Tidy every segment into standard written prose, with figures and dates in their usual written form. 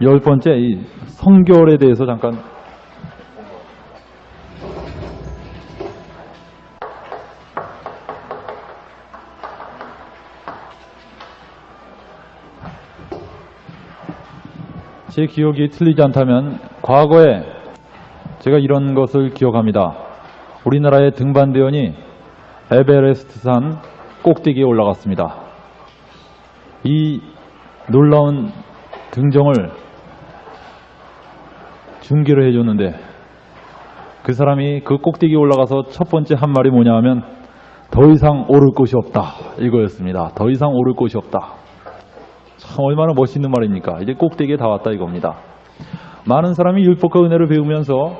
10번째, 이 성결에 대해서 잠깐. 제 기억이 틀리지 않다면 과거에 제가 이런 것을 기억합니다. 우리나라의 등반대원이 에베레스트산 꼭대기에 올라갔습니다. 이 놀라운 등정을 중계를 해줬는데 그 사람이 그 꼭대기에 올라가서 첫 번째 한 말이 뭐냐 하면 더 이상 오를 곳이 없다 이거였습니다. 더 이상 오를 곳이 없다. 참 얼마나 멋있는 말입니까? 이제 꼭대기에 다 왔다 이겁니다. 많은 사람이 율법과 은혜를 배우면서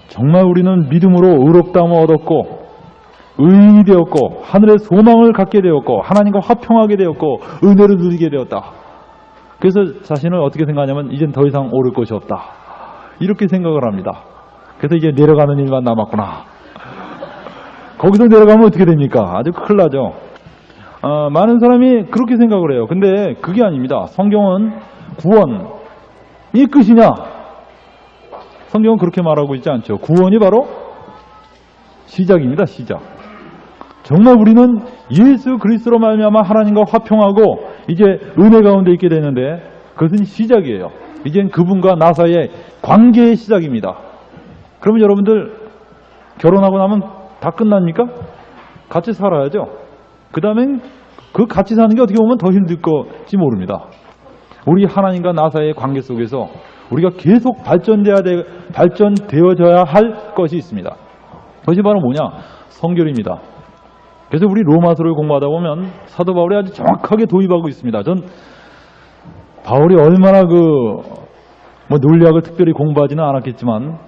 정말 우리는 믿음으로 의롭다함을 얻었고 의인이 되었고 하늘의 소망을 갖게 되었고 하나님과 화평하게 되었고 은혜를 누리게 되었다. 그래서 자신을 어떻게 생각하냐면 이젠 더 이상 오를 곳이 없다. 이렇게 생각을 합니다. 그래서 이제 내려가는 일만 남았구나. 거기서 내려가면 어떻게 됩니까? 아주 큰일 나죠. 많은 사람이 그렇게 생각을 해요. 근데 그게 아닙니다. 성경은 구원이 끝이냐? 성경은 그렇게 말하고 있지 않죠. 구원이 바로 시작입니다. 시작. 정말 우리는 예수 그리스도로 말미암아 하나님과 화평하고 이제 은혜 가운데 있게 되는데 그것은 시작이에요. 이젠 그분과 나 사이의 관계의 시작입니다. 그러면 여러분들 결혼하고 나면 다 끝납니까? 같이 살아야죠. 그 다음엔 그 같이 사는 게 어떻게 보면 더 힘들 것지 모릅니다. 우리 하나님과 나 사이의 관계 속에서 우리가 계속 발전되어져야 할 것이 있습니다. 그것이 바로 뭐냐? 성결입니다. 그래서 우리 로마서를 공부하다 보면 사도 바울이 아주 정확하게 도입하고 있습니다. 전 바울이 얼마나 논리학을 특별히 공부하지는 않았겠지만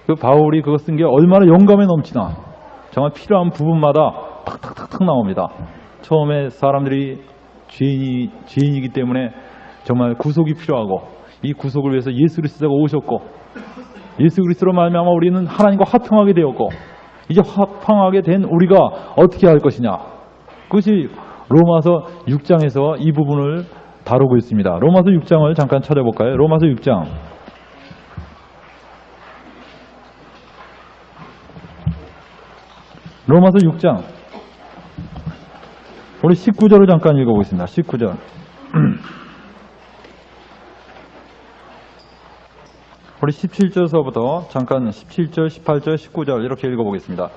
그 바울이 그거 쓴 게 얼마나 영감에 넘치나 정말 필요한 부분마다 탁탁탁탁 나옵니다. 처음에 사람들이 죄인이기 때문에 정말 구속이 필요하고 이 구속을 위해서 예수 그리스도가 오셨고 예수 그리스도로 말미암아 우리는 하나님과 화평하게 되었고 이제 화평하게 된 우리가 어떻게 할 것이냐. 그것이 로마서 6장에서 이 부분을 다루고 있습니다. 로마서 6장을 잠깐 찾아볼까요? 로마서 6장. 로마서 6장. 우리 19절을 잠깐 읽어보겠습니다. 19절. 우리 17절서부터 잠깐 17절, 18절, 19절 이렇게 읽어보겠습니다.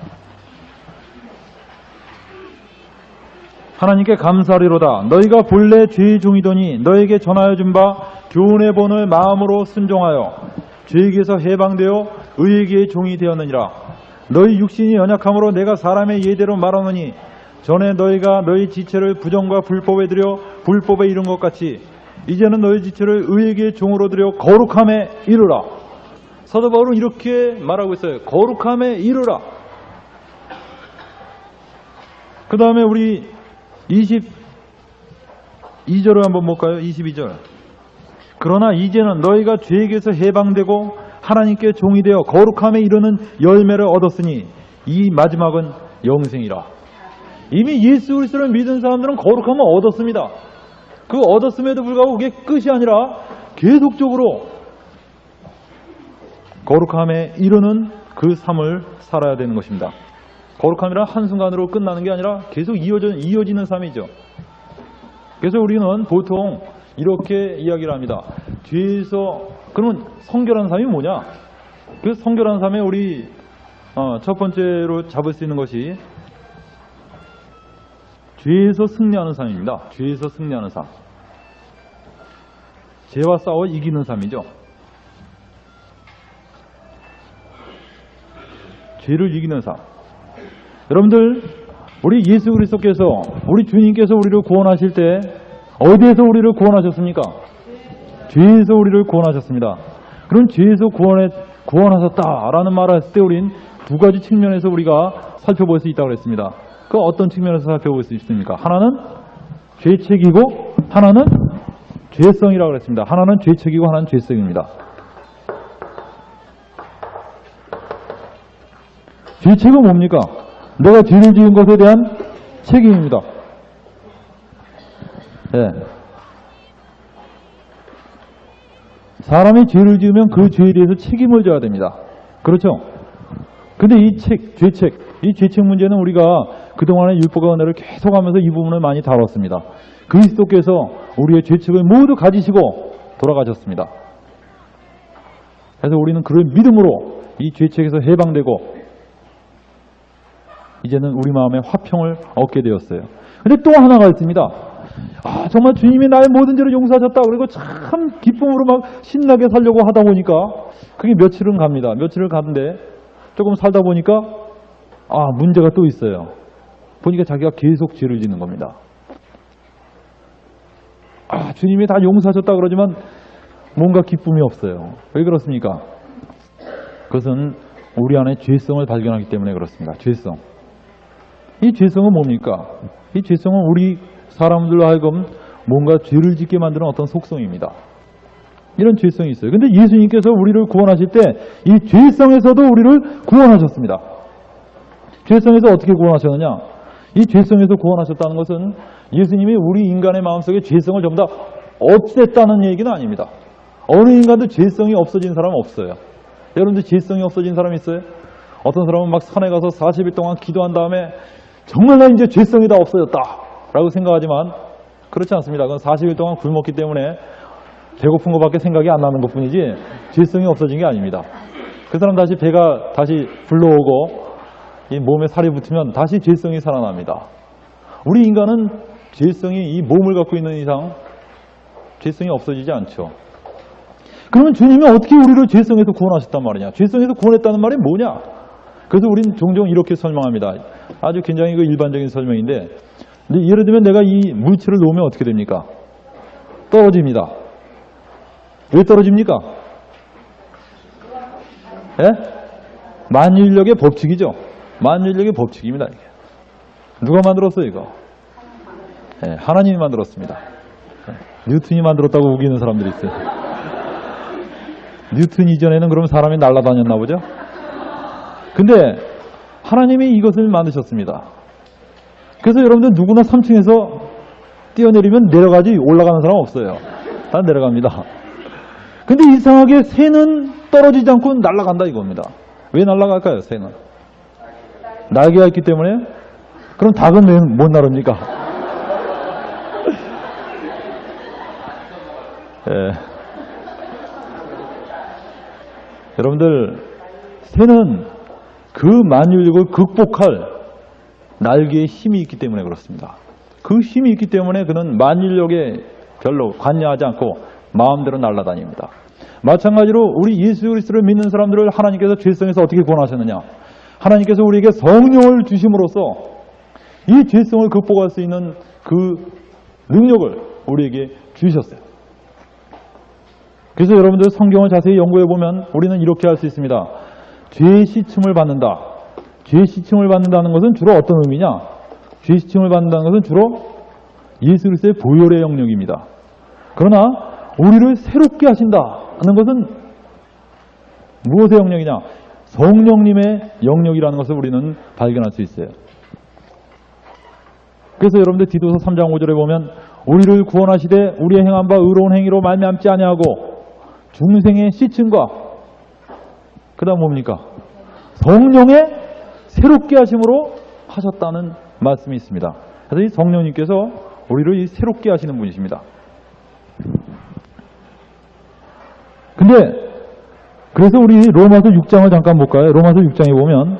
하나님께 감사하리로다. 너희가 본래 죄의 종이더니 너에게 전하여 준 바 교훈의 본을 마음으로 순종하여 죄에게서 해방되어 의에게 종이 되었느니라. 너희 육신이 연약함으로 내가 사람의 예대로 말하노니 전에 너희가 너희 지체를 부정과 불법에 들여 불법에 이른 것 같이 이제는 너희 지체를 의에게 종으로 들여 거룩함에 이르라. 사도 바울은 이렇게 말하고 있어요. 거룩함에 이르라. 그 다음에 우리 22절을 한번 볼까요? 22절. 그러나 이제는 너희가 죄에게서 해방되고 하나님께 종이 되어 거룩함에 이르는 열매를 얻었으니 이 마지막은 영생이라. 이미 예수 그리스도를 믿은 사람들은 거룩함을 얻었습니다. 그 얻었음에도 불구하고 그게 끝이 아니라 계속적으로 거룩함에 이르는 그 삶을 살아야 되는 것입니다. 거룩함이란 한순간으로 끝나는 게 아니라 계속 이어지는 삶이죠. 그래서 우리는 보통 이렇게 이야기를 합니다. 죄에서, 그러면 성결한 삶이 뭐냐? 그 성결한 삶에 우리 첫 번째로 잡을 수 있는 것이 죄에서 승리하는 삶입니다. 죄에서 승리하는 삶. 죄와 싸워 이기는 삶이죠. 죄를 이기는 삶. 여러분들, 우리 예수 그리스도께서, 우리 주님께서 우리를 구원하실 때 어디에서 우리를 구원하셨습니까? 죄에서 우리를 구원하셨습니다. 그럼 죄에서 구원하셨다라는 말을 했을 때 우린 두 가지 측면에서 우리가 살펴볼 수 있다고 했습니다. 그 어떤 측면에서 살펴볼 수 있습니까? 하나는 죄책이고 하나는 죄성이라고 했습니다. 하나는 죄책이고 하나는 죄성입니다. 죄책은 뭡니까? 내가 죄를 지은 것에 대한 책임입니다. 네. 사람이 죄를 지으면 그 죄에 대해서 책임을 져야 됩니다. 그렇죠? 근데 이 죄책 문제는 우리가 그동안의 율법과 은혜를 계속하면서 이 부분을 많이 다뤘습니다. 그리스도께서 우리의 죄책을 모두 가지시고 돌아가셨습니다. 그래서 우리는 그런 믿음으로 이 죄책에서 해방되고 이제는 우리 마음의 화평을 얻게 되었어요. 근데 또 하나가 있습니다. 정말 주님이 나의 모든 죄를 용서하셨다. 그리고 참 기쁨으로 막 신나게 살려고 하다 보니까 그게 며칠은 갑니다. 며칠을 가는데 조금 살다 보니까 문제가 또 있어요. 보니까 자기가 계속 죄를 짓는 겁니다. 주님이 다 용서하셨다 그러지만 뭔가 기쁨이 없어요. 왜 그렇습니까? 그것은 우리 안에 죄성을 발견하기 때문에 그렇습니다. 죄성. 이 죄성은 뭡니까? 이 죄성은 우리 사람들로 하여금 뭔가 죄를 짓게 만드는 어떤 속성입니다. 이런 죄성이 있어요. 근데 예수님께서 우리를 구원하실 때 이 죄성에서도 우리를 구원하셨습니다. 죄성에서 어떻게 구원하셨느냐? 이 죄성에서 구원하셨다는 것은 예수님이 우리 인간의 마음속에 죄성을 전부 다 없앴다는 얘기는 아닙니다. 어느 인간도 죄성이 없어진 사람은 없어요. 여러분들 죄성이 없어진 사람이 있어요? 어떤 사람은 막 산에 가서 40일 동안 기도한 다음에 정말 나 이제 죄성이 다 없어졌다 라고 생각하지만 그렇지 않습니다. 그건 40일 동안 굶었기 때문에 배고픈 것밖에 생각이 안 나는 것뿐이지 죄성이 없어진 게 아닙니다. 그 사람 다시 배가 다시 불러오고 이 몸에 살이 붙으면 다시 죄성이 살아납니다. 우리 인간은 죄성이 이 몸을 갖고 있는 이상 죄성이 없어지지 않죠. 그러면 주님이 어떻게 우리를 죄성에서 구원하셨단 말이냐? 죄성에서 구원했다는 말이 뭐냐? 그래서 우리는 종종 이렇게 설명합니다. 아주 굉장히 일반적인 설명인데 예를 들면 내가 이 물체를 놓으면 어떻게 됩니까? 떨어집니다. 왜 떨어집니까? 예? 만유인력의 법칙이죠. 만유인력의 법칙입니다. 이게. 누가 만들었어요 이거? 예, 하나님이 만들었습니다. 뉴턴이 만들었다고 우기는 사람들이 있어요. 뉴턴 이전에는 그럼 사람이 날아다녔나 보죠? 근데 하나님이 이것을 만드셨습니다. 그래서 여러분들 누구나 3층에서 뛰어내리면 내려가지 올라가는 사람 없어요. 다 내려갑니다. 근데 이상하게 새는 떨어지지 않고 날아간다 이겁니다. 왜 날아갈까요? 새는 날개가 있기 때문에. 그럼 닭은 왜 못 나릅니까? 예. 여러분들 새는 그 만유력을 극복할 날개에 힘이 있기 때문에 그렇습니다. 그 힘이 있기 때문에 그는 만유력에 별로 관여하지 않고 마음대로 날아다닙니다. 마찬가지로 우리 예수 그리스도를 믿는 사람들을 하나님께서 죄성에서 어떻게 구원하셨느냐? 하나님께서 우리에게 성령을 주심으로써 이 죄성을 극복할 수 있는 그 능력을 우리에게 주셨어요. 그래서 여러분들 성경을 자세히 연구해 보면 우리는 이렇게 할 수 있습니다. 죄의 시침을 받는다. 죄의 시침을 받는다는 것은 주로 어떤 의미냐? 죄의 시침을 받는다는 것은 주로 예수 그리스도의 보혈의 영역입니다. 그러나 우리를 새롭게 하신다는 것은 무엇의 영역이냐? 성령님의 영역이라는 것을 우리는 발견할 수 있어요. 그래서 여러분들 디도서 3장 5절에 보면 우리를 구원하시되 우리의 행한 바 의로운 행위로 말미암지 아니하고 중생의 시침과 그 다음 뭡니까? 성령의 새롭게 하심으로 하셨다는 말씀이 있습니다. 그래서 이 성령님께서 우리를 새롭게 하시는 분이십니다. 근데 그래서 우리 로마서 6장을 잠깐 볼까요? 로마서 6장에 보면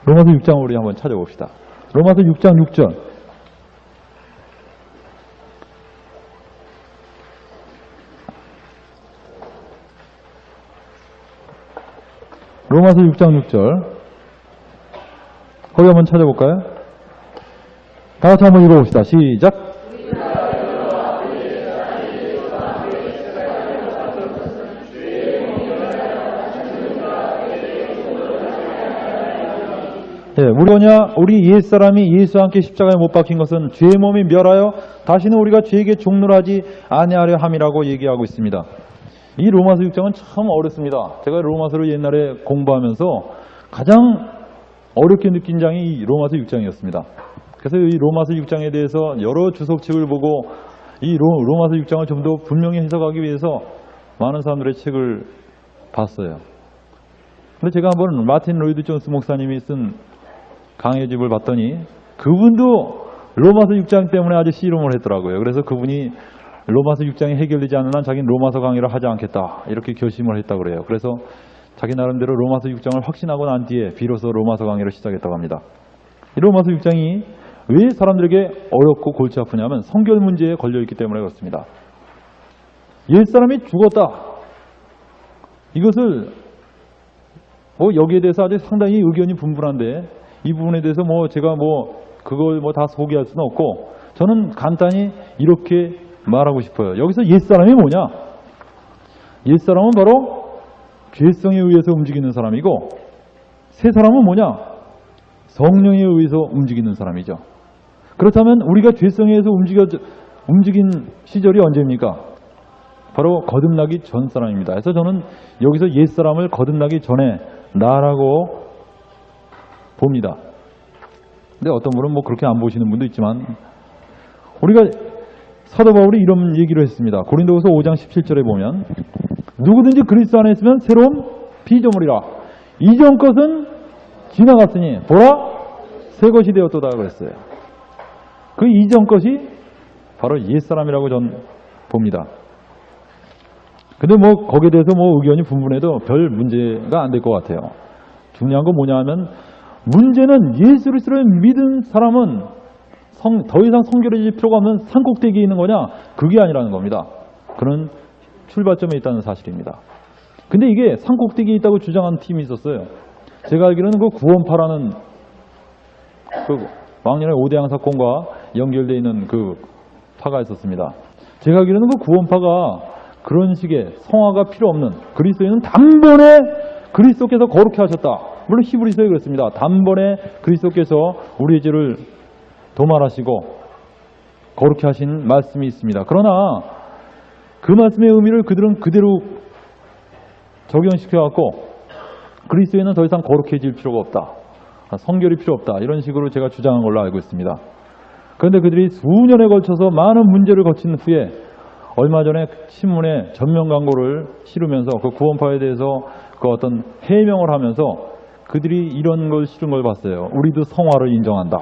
로마서 6장을 우리 한번 찾아봅시다. 로마서 6장 6절. 로마서 6장 6절. 거기 한번 찾아볼까요? 다 같이 한번 읽어봅시다. 시작. 예, 우리 옛사람이 예수와 함께 십자가에 못 박힌 것은 죄의 몸이 멸하여 다시는 우리가 죄에게 종노를 하지 아니하려 함이라고 얘기하고 있습니다. 이 로마서 6장은 참 어렵습니다. 제가 로마서를 옛날에 공부하면서 가장 어렵게 느낀 장이 이 로마서 6장이었습니다. 그래서 이 로마서 6장에 대해서 여러 주석책을 보고 이 로마서 6장을 좀 더 분명히 해석하기 위해서 많은 사람들의 책을 봤어요. 근데 제가 한번 마틴 로이드 존스 목사님이 쓴 강의 집을 봤더니 그분도 로마서 6장 때문에 아주 씨름을 했더라고요. 그래서 그분이 로마서 6장이 해결되지 않는 한 자기는 로마서 강의를 하지 않겠다 이렇게 결심을 했다고 그래요. 그래서 자기 나름대로 로마서 6장을 확신하고 난 뒤에 비로소 로마서 강의를 시작했다고 합니다. 이 로마서 6장이 왜 사람들에게 어렵고 골치 아프냐면 성결 문제에 걸려있기 때문에 그렇습니다. 옛사람이 죽었다. 이것을 여기에 대해서 아주 상당히 의견이 분분한데 이 부분에 대해서 제가 그걸 다 소개할 수는 없고 저는 간단히 이렇게 말하고 싶어요. 여기서 옛사람이 뭐냐? 옛사람은 바로 죄성에 의해서 움직이는 사람이고 새 사람은 뭐냐? 성령에 의해서 움직이는 사람이죠. 그렇다면 우리가 죄성에 의해서 움직인 시절이 언제입니까? 바로 거듭나기 전 사람입니다. 그래서 저는 여기서 옛사람을 거듭나기 전에 나라고 봅니다. 근데 어떤 분은 그렇게 안 보시는 분도 있지만 우리가 사도 바울이 이런 얘기를 했습니다. 고린도후서 5장 17절에 보면 누구든지 그리스도 안에 있으면 새로운 피조물이라. 이전 것은 지나갔으니 보라 새 것이 되었도다 그랬어요. 그 이전 것이 바로 옛사람이라고 전 봅니다. 근데 거기에 대해서 의견이 분분해도 별 문제가 안 될 것 같아요. 중요한 건 뭐냐 하면 문제는 예수 그리스도를 믿은 사람은 더 이상 성결해질 필요가 없는 산꼭대기에 있는 거냐? 그게 아니라는 겁니다. 그런 출발점에 있다는 사실입니다. 근데 이게 산꼭대기에 있다고 주장하는 팀이 있었어요. 제가 알기로는 그 구원파라는 왕년의 오대양 사건과 연결되어 있는 그 파가 있었습니다. 제가 알기로는 그 구원파가 그런 식의 성화가 필요 없는 그리스도인은 단번에 그리스도께서 거룩해 하셨다. 물론 히브리서에 그렇습니다. 단번에 그리스도께서 우리의 죄를 도말하시고 거룩해 하신 말씀이 있습니다. 그러나 그 말씀의 의미를 그들은 그대로 적용시켜갖고 그리스도인은 더 이상 거룩해질 필요가 없다. 성결이 필요 없다. 이런 식으로 제가 주장한 걸로 알고 있습니다. 그런데 그들이 수년에 걸쳐서 많은 문제를 거친 후에 얼마 전에 신문에 전면 광고를 실으면서 그 구원파에 대해서 그 어떤 해명을 하면서 그들이 이런 걸 실은 걸 봤어요. 우리도 성화를 인정한다.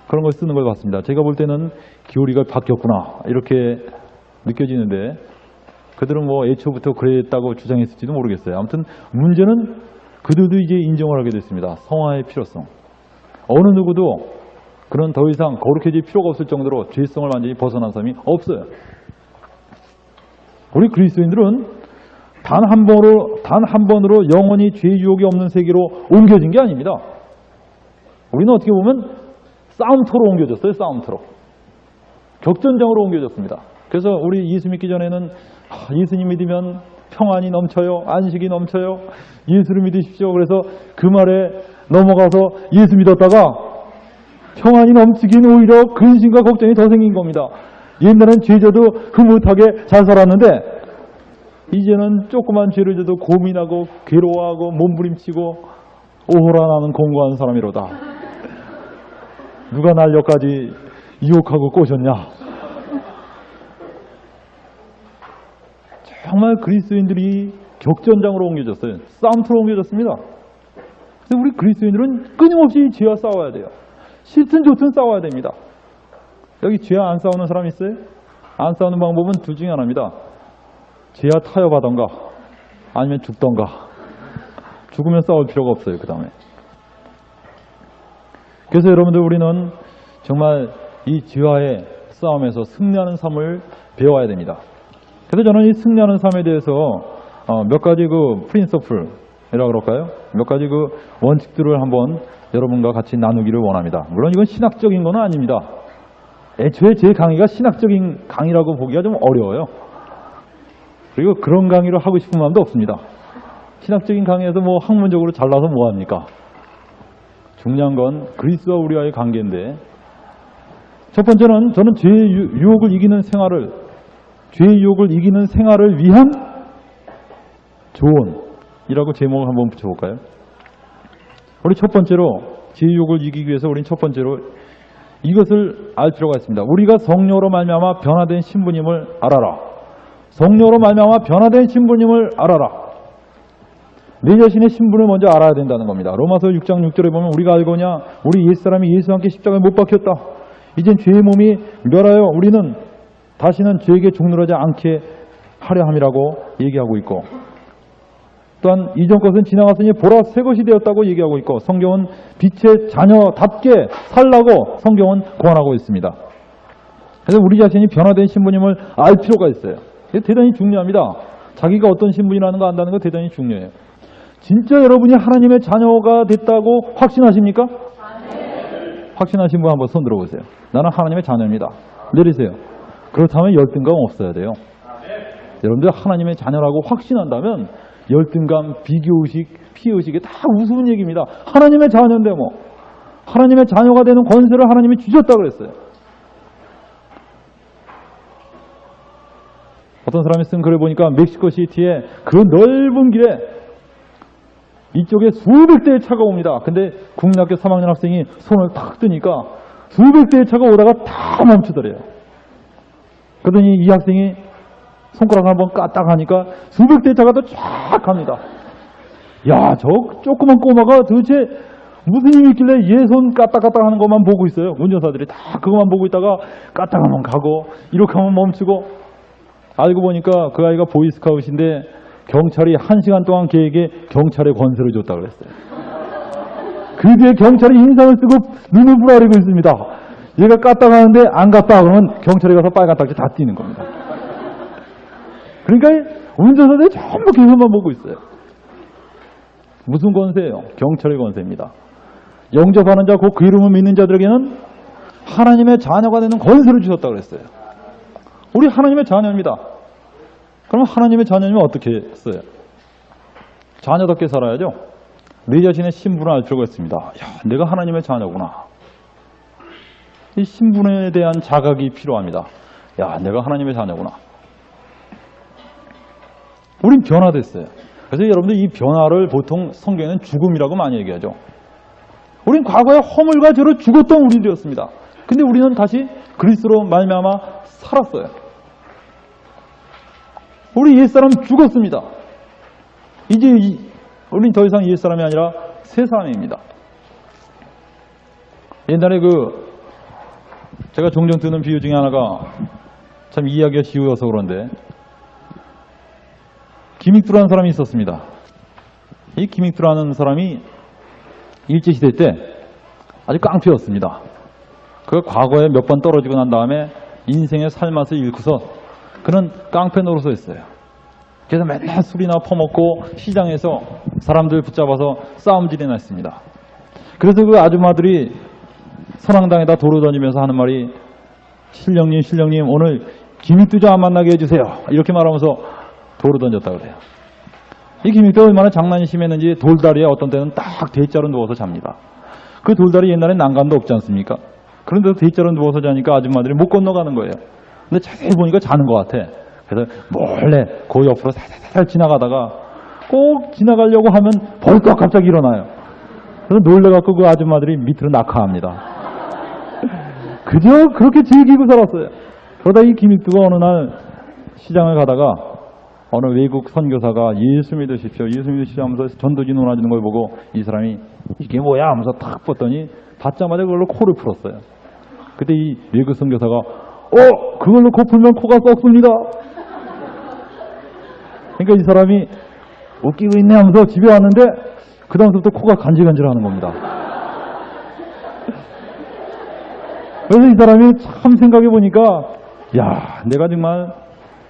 그런 걸 쓰는 걸 봤습니다. 제가 볼 때는 기울이가 바뀌었구나 이렇게 느껴지는데 그들은 애초부터 그랬다고 주장했을지도 모르겠어요. 아무튼 문제는 그들도 이제 인정을 하게 됐습니다. 성화의 필요성. 어느 누구도 그런 더 이상 거룩해질 필요가 없을 정도로 죄성을 완전히 벗어난 사람이 없어요. 우리 그리스도인들은 단 한 번으로 영원히 죄 유혹이 없는 세계로 옮겨진 게 아닙니다. 우리는 어떻게 보면 싸움터로 옮겨졌어요. 싸움터로. 격전장으로 옮겨졌습니다. 그래서 우리 예수 믿기 전에는 예수님 믿으면 평안이 넘쳐요. 안식이 넘쳐요. 예수를 믿으십시오. 그래서 그 말에 넘어가서 예수 믿었다가 평안이 넘치긴 오히려 근심과 걱정이 더 생긴 겁니다. 옛날엔 죄져도 흐뭇하게 잘 살았는데 이제는 조그만 죄를 져도 고민하고 괴로워하고 몸부림치고 오호라 나는 공고한 사람이로다. 누가 날 여기까지 유혹하고 꼬셨냐. 정말 그리스도인들이 격전장으로 옮겨졌어요. 싸움터로 옮겨졌습니다. 그래서 우리 그리스도인들은 끊임없이 죄와 싸워야 돼요. 싫든 좋든 싸워야 됩니다. 여기 죄와 안 싸우는 사람 있어요? 안 싸우는 방법은 둘 중에 하나입니다. 죄와 타협하던가 아니면 죽던가. 죽으면 싸울 필요가 없어요. 그 다음에. 그래서 여러분들 우리는 정말 이 죄와의 싸움에서 승리하는 삶을 배워야 됩니다. 그래서 저는 이 승리하는 삶에 대해서 몇 가지 프린서플이라고 그럴까요? 몇 가지 원칙들을 한번 여러분과 같이 나누기를 원합니다. 물론 이건 신학적인 건 아닙니다. 애초에 제 강의가 신학적인 강의라고 보기가 좀 어려워요. 그리고 그런 강의를 하고 싶은 마음도 없습니다. 신학적인 강의에서 학문적으로 잘나서 뭐합니까? 중요한 건 그리스도와 우리와의 관계인데 첫 번째는 저는 죄의 유혹을 이기는 생활을 위한 조언이라고 제목을 한번 붙여볼까요? 우리 첫 번째로 죄의 유혹을 이기기 위해서 우린 첫 번째로 이것을 알 필요가 있습니다. 우리가 성령으로 말미암아 변화된 신부님을 알아라. 성령으로 말미암아 변화된 신부님을 알아라. 내 자신의 신분을 먼저 알아야 된다는 겁니다. 로마서 6장 6절에 보면 우리가 알거냐 우리 옛사람이 예수와 함께 십자가에 못 박혔다. 이젠 죄의 몸이 멸하여 우리는 다시는 죄에게 종노하지 않게 하려 함이라고 얘기하고 있고, 또한 이전 것은 지나갔으니 보라 새 것이 되었다고 얘기하고 있고, 성경은 빛의 자녀답게 살라고 성경은 고안하고 있습니다. 그래서 우리 자신이 변화된 신부님을 알 필요가 있어요. 이게 대단히 중요합니다. 자기가 어떤 신분이라는 거 안다는 거 대단히 중요해요. 진짜 여러분이 하나님의 자녀가 됐다고 확신하십니까? 네. 확신하신 분 한번 손 들어보세요. 나는 하나님의 자녀입니다. 내리세요. 그렇다면 열등감 없어야 돼요. 여러분들 하나님의 자녀라고 확신한다면 열등감, 비교의식, 피의식이 다 우스운 얘기입니다. 하나님의 자녀인데 뭐. 하나님의 자녀가 되는 권세를 하나님이 주셨다고 그랬어요. 어떤 사람이 쓴 글을 보니까 멕시코 시티에 그 넓은 길에 이쪽에 수백 대의 차가 옵니다. 근데 국민학교 3학년 학생이 손을 탁 뜨니까 수백 대의 차가 오다가 다 멈추더래요. 그러더니 이 학생이 손가락을 한번 까딱 하니까 수백 대의 차가 또 쫙 갑니다. 야, 저 조그만 꼬마가 도대체 무슨 힘이 있길래 얘 손 까딱까딱 하는 것만 보고 있어요. 운전사들이 다 그것만 보고 있다가 까딱하면 가고 이렇게 하면 멈추고. 알고 보니까 그 아이가 보이스카웃인데 경찰이 1시간 동안 걔에게 경찰의 권세를 줬다고 그랬어요. 그 뒤에 경찰이 인상을 쓰고 눈을 부라리고 있습니다. 얘가 까딱하는데 안 갔다 그러면 경찰이 가서 빨간 딱지 다 띄는 겁니다. 그러니까 운전사들이 전부 걔만 보고 있어요. 무슨 권세예요? 경찰의 권세입니다. 영접하는 자, 곧 그 이름을 믿는 자들에게는 하나님의 자녀가 되는 권세를 주셨다고 그랬어요. 우리 하나님의 자녀입니다. 그럼 하나님의 자녀면 어떻게 했어요? 자녀답게 살아야죠. 내 자신의 신분을 알 필요가 있습니다. 야, 내가 하나님의 자녀구나. 이 신분에 대한 자각이 필요합니다. 야, 내가 하나님의 자녀구나. 우린 변화됐어요. 그래서 여러분들 이 변화를 보통 성경에는 죽음이라고 많이 얘기하죠. 우린 과거에 허물과 죄로 죽었던 우리들이었습니다. 근데 우리는 다시 그리스도로 말미암아 살았어요. 우리 옛사람 죽었습니다. 이제 우린 더 이상 옛사람이 아니라 새 사람입니다. 옛날에 제가 종종 드는 비유 중에 하나가 참 이해하기가 쉬워서 그런데, 김익두라는 사람이 있었습니다. 이 김익두라는 사람이 일제시대 때 아주 깡패였습니다. 그가 과거에 몇 번 떨어지고 난 다음에 인생의 삶맛을 잃고서 그는 깡패 노릇을 했어요. 그래서 맨날 술이나 퍼먹고 시장에서 사람들 붙잡아서 싸움질이나 했습니다. 그래서 그 아줌마들이 선앙당에다 돌을 던지면서 하는 말이 신령님 오늘 김익두 좀 안 만나게 해주세요. 이렇게 말하면서 돌을 던졌다 그래요. 이 김익두가 얼마나 장난이 심했는지 돌다리에 어떤 때는 딱 대자로 누워서 잡니다. 그 돌다리 옛날에 난간도 없지 않습니까? 그런데도 대자로 누워서 자니까 아줌마들이 못 건너가는 거예요. 근데 자세히 보니까 자는 것 같아. 그래서 몰래 그 옆으로 살살 지나가다가 꼭 지나가려고 하면 벌떡 갑자기 일어나요. 그래서 놀래갖고 그 아줌마들이 밑으로 낙하합니다. 그저 그렇게 즐기고 살았어요. 그러다 이 김익두가 어느 날 시장을 가다가 어느 외국 선교사가 예수 믿으십시오 하면서 전도지 논하는 걸 보고 이 사람이 이게 뭐야 하면서 탁 봤더니 받자마자 그걸로 코를 풀었어요. 그때 이 외국 선교사가 그걸로 코 풀면 코가 썩습니다. 그러니까 이 사람이 웃기고 있네 하면서 집에 왔는데 그 다음부터 코가 간질간질하는 겁니다. 그래서 이 사람이 참 생각해 보니까 야, 내가 정말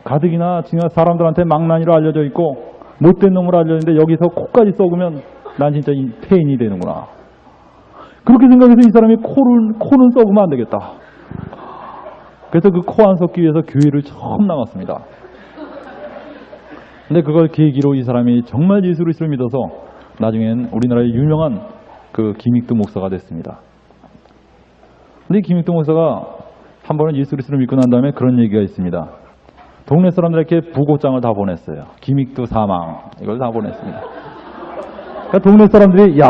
가뜩이나 지금 사람들한테 망나니로 알려져 있고 못된 놈으로 알려져 있는데 여기서 코까지 썩으면 난 진짜 폐인이 되는구나. 그렇게 생각해서 이 사람이 코는 썩으면 안 되겠다. 그래서 그 코 안 썩기 위해서 교회를 처음 나갔습니다. 근데 그걸 계기로 이 사람이 정말 예수 그리스도를 믿어서 나중엔 우리나라의 유명한 그 김익두 목사가 됐습니다. 근데 이 김익두 목사가 한 번은 예수 그리스도를 믿고 난 다음에 그런 얘기가 있습니다. 동네 사람들에게 부고장을 다 보냈어요. 김익두 사망 이걸 다 보냈습니다. 그러니까 동네 사람들이 야,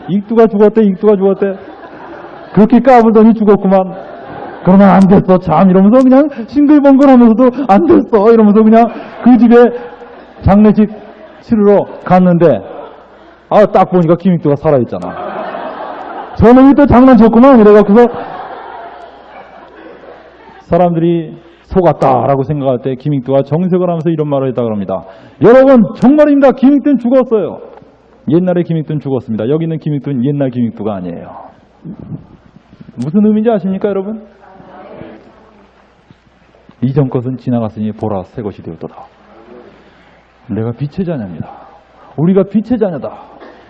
익두가 죽었대. 그렇게 까불더니 죽었구만. 그러면 안 됐어, 참. 이러면서 그냥 싱글벙글 하면서도 안 됐어. 이러면서 그냥 그 집에 장례식 치르러 갔는데, 딱 보니까 김익두가 살아있잖아. 저놈이 또 장난쳤구만. 이래갖고서 사람들이 속았다라고 생각할 때 김익두가 정색을 하면서 이런 말을 했다 그럽니다. 여러분, 정말입니다. 김익두는 죽었어요. 옛날에 김익두는 죽었습니다. 여기 있는 김익두는 옛날 김익두가 아니에요. 무슨 의미인지 아십니까, 여러분? 이전 것은 지나갔으니 보라 새 것이 되었도다. 내가 빛의 자녀입니다. 우리가 빛의 자녀다.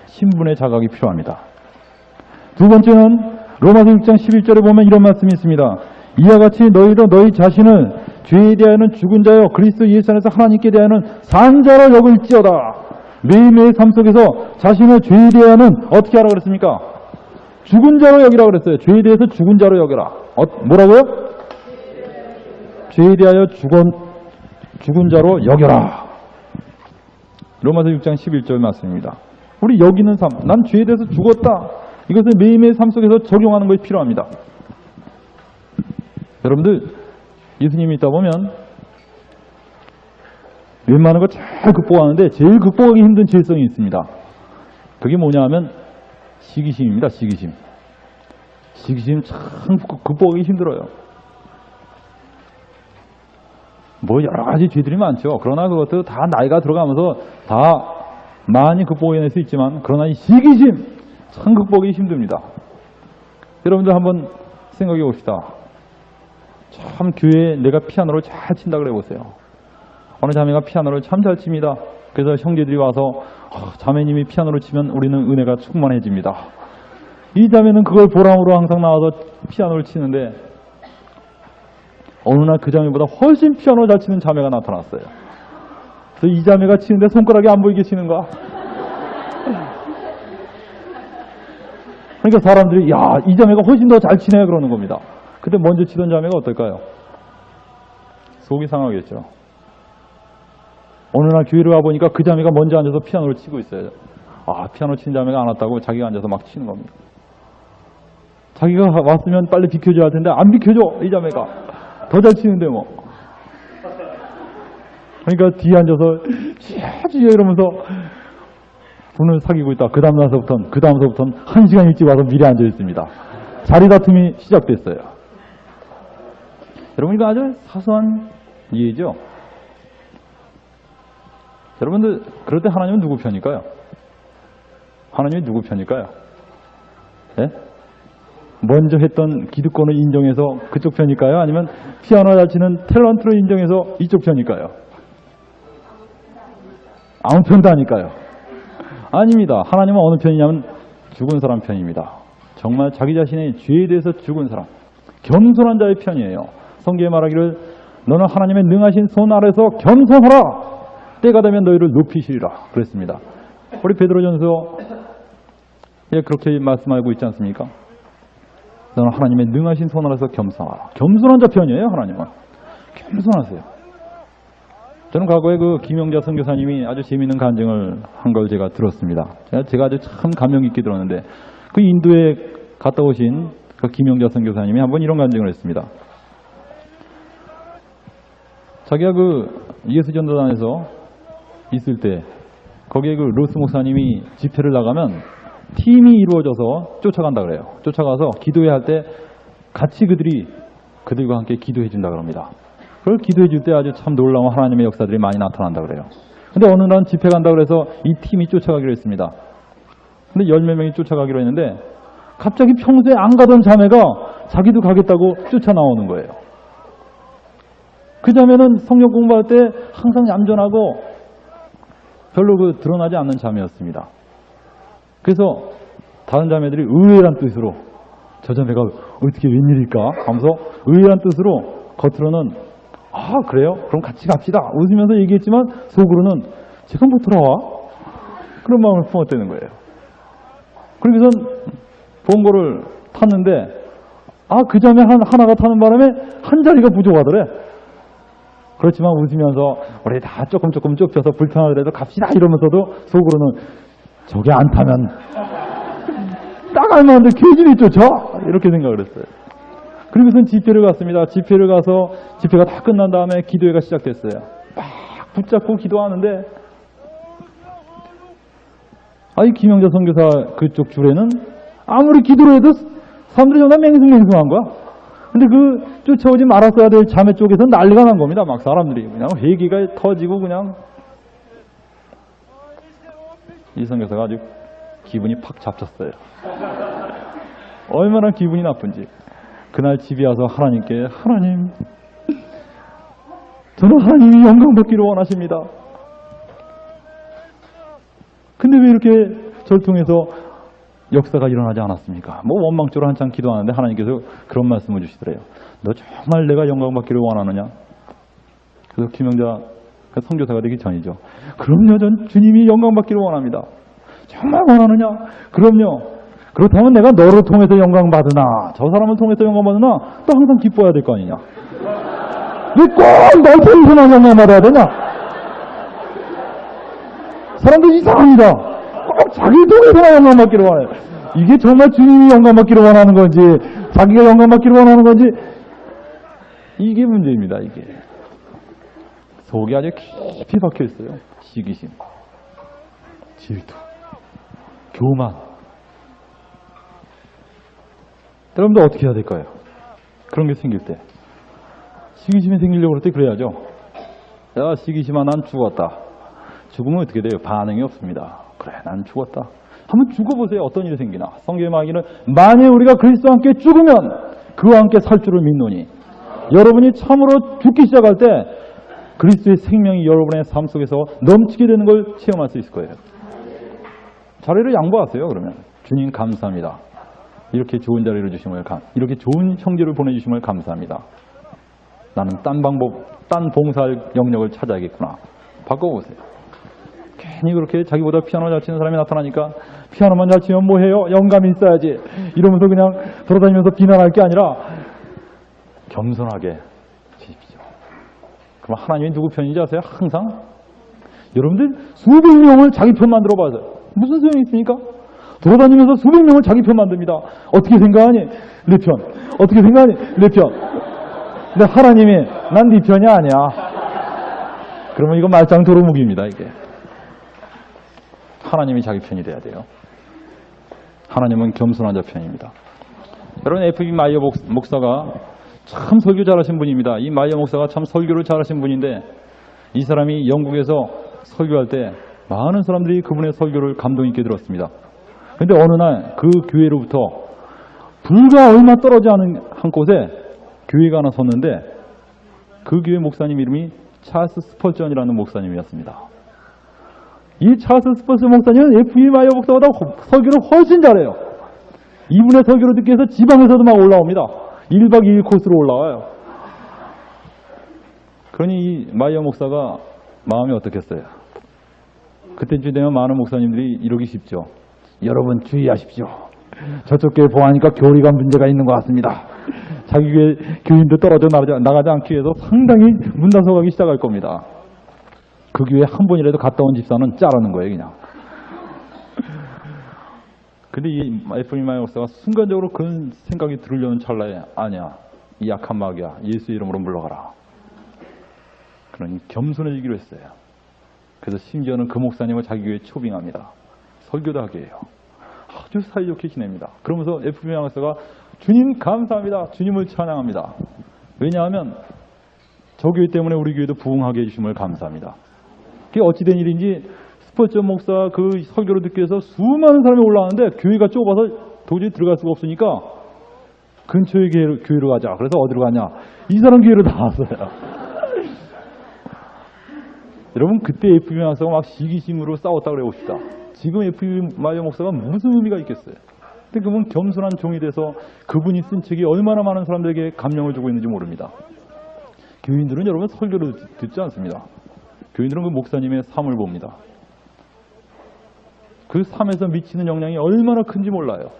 신분의 자각이 필요합니다. 두 번째는 로마서 6장 11절에 보면 이런 말씀이 있습니다. 이와 같이 너희도 너희 자신을 죄에 대하여는 죽은 자요 그리스도 예수 안에서 하나님께 대하여는 산 자로 여길지어다. 매일매일 삶 속에서 자신을 죄에 대하여는 어떻게 하라고 그랬습니까? 죽은 자로 여기라고 그랬어요. 죄에 대해서 죽은 자로 여겨라. 뭐라고요? 죄에 대하여 죽은 자로 여겨라. 로마서 6장 11절 말씀입니다. 우리 여기는 삶, 난 죄에 대해서 죽었다. 이것을 매일매일 삶 속에서 적용하는 것이 필요합니다. 여러분들, 예수님이 있다 보면 웬만한 거 잘 극복하는데 제일 극복하기 힘든 질성이 있습니다. 그게 뭐냐 하면 시기심입니다. 시기심. 시기심 참 극복하기 힘들어요. 뭐 여러 가지 죄들이 많죠. 그러나 그것도 다 나이가 들어가면서 다 많이 극복해낼 수 있지만 그러나 이 시기심 참 극복하기 힘듭니다. 여러분들 한번 생각해 봅시다. 참 교회에 내가 피아노를 잘 친다 그래 보세요. 어느 자매가 피아노를 참 잘 칩니다. 그래서 형제들이 와서 자매님이 피아노를 치면 우리는 은혜가 충만해집니다. 이 자매는 그걸 보람으로 항상 나와서 피아노를 치는데 어느 날 그 자매보다 훨씬 피아노 잘 치는 자매가 나타났어요. 그래서 이 자매가 치는데 손가락이 안 보이게 치는 거야. 그러니까 사람들이 야, 이 자매가 훨씬 더 잘 치네 그러는 겁니다. 그때 먼저 치던 자매가 어떨까요? 속이 상하겠죠. 어느 날 교회를 와보니까 그 자매가 먼저 앉아서 피아노를 치고 있어요. 피아노 치는 자매가 안 왔다고 자기가 앉아서 막 치는 겁니다. 자기가 왔으면 빨리 비켜줘야 할 텐데 안 비켜줘 이 자매가. 더 잘 치는데 뭐. 그러니까 뒤에 앉아서 쥐어 이러면서 분을 사귀고 있다. 그 다음서부터는 1시간 일찍 와서 미리 앉아 있습니다. 자리 다툼이 시작됐어요. 여러분 이거 아주 사소한 이해죠. 여러분들 그럴 때 하나님은 누구 편일까요? 하나님이 누구 편일까요? 네? 먼저 했던 기득권을 인정해서 그쪽 편일까요? 아니면 피아노 잘 치는 탤런트로 인정해서 이쪽 편일까요? 아무 편도 아닐까요? 아닙니다. 하나님은 어느 편이냐면 죽은 사람 편입니다. 정말 자기 자신의 죄에 대해서 죽은 사람, 겸손한 자의 편이에요. 성경에 말하기를 너는 하나님의 능하신 손 아래서 겸손하라. 때가 되면 너희를 높이시리라 그랬습니다. 우리 베드로전서에 그렇게 말씀하고 있지 않습니까? 너는 하나님의 능하신 손 아래서 겸손하라. 겸손한 자 편이에요. 하나님은 겸손하세요. 저는 과거에 그 김영자 선교사님이 아주 재미있는 간증을 한 걸 제가 들었습니다. 제가 아주 참 감명 깊게 들었는데 그 인도에 갔다 오신 그 김영자 선교사님이 한번 이런 간증을 했습니다. 자기가 그 예수전도단에서 있을 때 거기에 그 로스 목사님이 집회를 나가면 팀이 이루어져서 쫓아간다 그래요. 쫓아가서 기도회 할 때 같이 그들과 함께 기도해 준다 그럽니다. 그걸 기도해 줄 때 아주 참 놀라운 하나님의 역사들이 많이 나타난다 그래요. 근데 어느 날 집회 간다 그래서 이 팀이 쫓아가기로 했습니다. 근데 10몇 명이 쫓아가기로 했는데 갑자기 평소에 안 가던 자매가 자기도 가겠다고 쫓아 나오는 거예요. 그 자매는 성경 공부할 때 항상 얌전하고 별로 드러나지 않는 자매였습니다. 그래서 다른 자매들이 의외란 뜻으로 저 자매가 어떻게 웬일일까 하면서 의외란 뜻으로 겉으로는 그래요? 그럼 같이 갑시다 웃으면서 얘기했지만 속으로는 제가 못 돌아와? 그런 마음을 품었다는 거예요. 그러고선 봉고를 탔는데 그 자매 하나가 타는 바람에 한 자리가 부족하더래. 그렇지만 웃으면서 우리 다 조금 좁혀서 불편하더라도 갑시다 이러면서도 속으로는 저게 안 타면 딱 알만한데 괜히 쫓아 이렇게 생각을 했어요. 그러고선 집회를 갔습니다. 집회를 가서 집회가 다 끝난 다음에 기도회가 시작됐어요. 막 붙잡고 기도하는데 아이 김영자 선교사 그쪽 줄에는 아무리 기도를 해도 사람들이 전부 다 맹숭맹숭한 거야. 근데 그 쫓아오지 말았어야 될 자매 쪽에서 난리가 난 겁니다. 막 사람들이 그냥 회기가 터지고 그냥 이 선교사가 아주 기분이 팍 잡혔어요. 얼마나 기분이 나쁜지. 그날 집에 와서 하나님께 하나님 저는 하나님이 영광받기를 원하십니다. 근데 왜 이렇게 저를 통해서 역사가 일어나지 않았습니까? 뭐 원망적으로 한참 기도하는데 하나님께서 그런 말씀을 주시더래요. 너 정말 내가 영광받기를 원하느냐? 그래서 김영자 선교사가 되기 전이죠. 그럼요, 전 주님이 영광받기를 원합니다. 정말 원하느냐? 그럼요. 그렇다면 내가 너를 통해서 영광받으나 저 사람을 통해서 영광받으나 또 항상 기뻐해야 될 거 아니냐? 왜 꼭 널 통해서만 영광받아야 되냐? 사람들 이상합니다. 꼭 자기를 통해서만 영광받기를 원해요. 이게 정말 주님이 영광받기를 원하는 건지 자기가 영광받기를 원하는 건지 이게 문제입니다. 이게 속에 아주 깊이 박혀 있어요. 시기심, 질투, 교만. 여러분들 어떻게 해야 될까요? 그런 게 생길 때 시기심이 생기려고 할 때 그래야죠. 야 시기심아 난 죽었다. 죽으면 어떻게 돼요? 반응이 없습니다. 그래 난 죽었다. 한번 죽어보세요. 어떤 일이 생기나. 성경에 말하기는 만일 우리가 그리스도와 함께 죽으면 그와 함께 살 줄을 믿노니. 여러분이 참으로 죽기 시작할 때 그리스도의 생명이 여러분의 삶 속에서 넘치게 되는 걸 체험할 수 있을 거예요. 자리를 양보하세요. 그러면 주님 감사합니다. 이렇게 좋은 자리를 주심을 이렇게 좋은 형제를 보내주심을 감사합니다. 나는 딴 봉사할 영역을 찾아야겠구나. 바꿔보세요. 괜히 그렇게 자기보다 피아노 잘 치는 사람이 나타나니까 피아노만 잘 치면 뭐해요? 영감이 있어야지. 이러면서 그냥 돌아다니면서 비난할 게 아니라 겸손하게 치십시오. 그럼 하나님이 누구 편인지 아세요? 항상 여러분들 수백 명을 자기 편 만들어 봐서 무슨 소용이 있습니까? 돌아다니면서 수백 명을 자기 편 만듭니다. 어떻게 생각하니? 내 편. 어떻게 생각하니? 내 편. 근데 하나님이 난 네 편이 아니야. 그러면 이거 말짱 도루묵입니다. 이게. 하나님이 자기 편이 돼야 돼요. 하나님은 겸손한 자 편입니다. 여러분 F.B. 마이어 목사가 참 설교 잘하신 분입니다. 이 마이어 목사가 참 설교를 잘하신 분인데 이 사람이 영국에서 설교할 때 많은 사람들이 그분의 설교를 감동 있게 들었습니다. 그런데 어느 날 그 교회로부터 불과 얼마 떨어지 않은 한 곳에 교회가 하나 섰는데 그 교회 목사님 이름이 찰스 스펄전이라는 목사님이었습니다. 이 찰스 스펄전 목사님은 F.B. 마이어 목사보다 설교를 훨씬 잘해요. 이분의 설교를 듣기 위해서 지방에서도 막 올라옵니다. 1박 2일 코스로 올라와요. 그러니 이 마이어 목사가 마음이 어떻겠어요? 그때쯤 되면 많은 목사님들이 이러기 쉽죠. 여러분 주의하십시오. 저쪽 교회 보아하니까 교리가 문제가 있는 것 같습니다. 자기 교회 교인도 떨어져 나가지 않기 위해서 상당히 문단속하기 시작할 겁니다. 그 교회 한 번이라도 갔다 온 집사는 자르는 거예요 그냥. 근데 이 F.B. 마이어 목사가 순간적으로 그런 생각이 들으려는 찰나에 아니야. 이 약한 마귀야. 예수 이름으로 물러가라. 그러니 겸손해지기로 했어요. 그래서 심지어는 그 목사님을 자기 교회에 초빙합니다. 설교도 하게 해요. 아주 사이좋게 지냅니다. 그러면서 F.B. 마이어 목사가 주님 감사합니다. 주님을 찬양합니다. 왜냐하면 저 교회 때문에 우리 교회도 부흥하게 해주심을 감사합니다. 그게 어찌된 일인지 스펄전 목사 그 설교를 듣기 위해서 수많은 사람이 올라왔는데 교회가 좁아서 도저히 들어갈 수가 없으니까 근처의 교회로 가자. 그래서 어디로 가냐? 이 사람 교회로 나왔어요. 여러분 그때 F.B. 마이어 목사가 막 시기심으로 싸웠다 그래 봅시다. 지금 F.B. 마이어 목사가 무슨 의미가 있겠어요? 근데 그분 겸손한 종이 돼서 그분이 쓴 책이 얼마나 많은 사람들에게 감명을 주고 있는지 모릅니다. 교인들은 여러분 설교를 듣지 않습니다. 교인들은 그 목사님의 삶을 봅니다. 그 삶에서 미치는 영향이 얼마나 큰지 몰라요.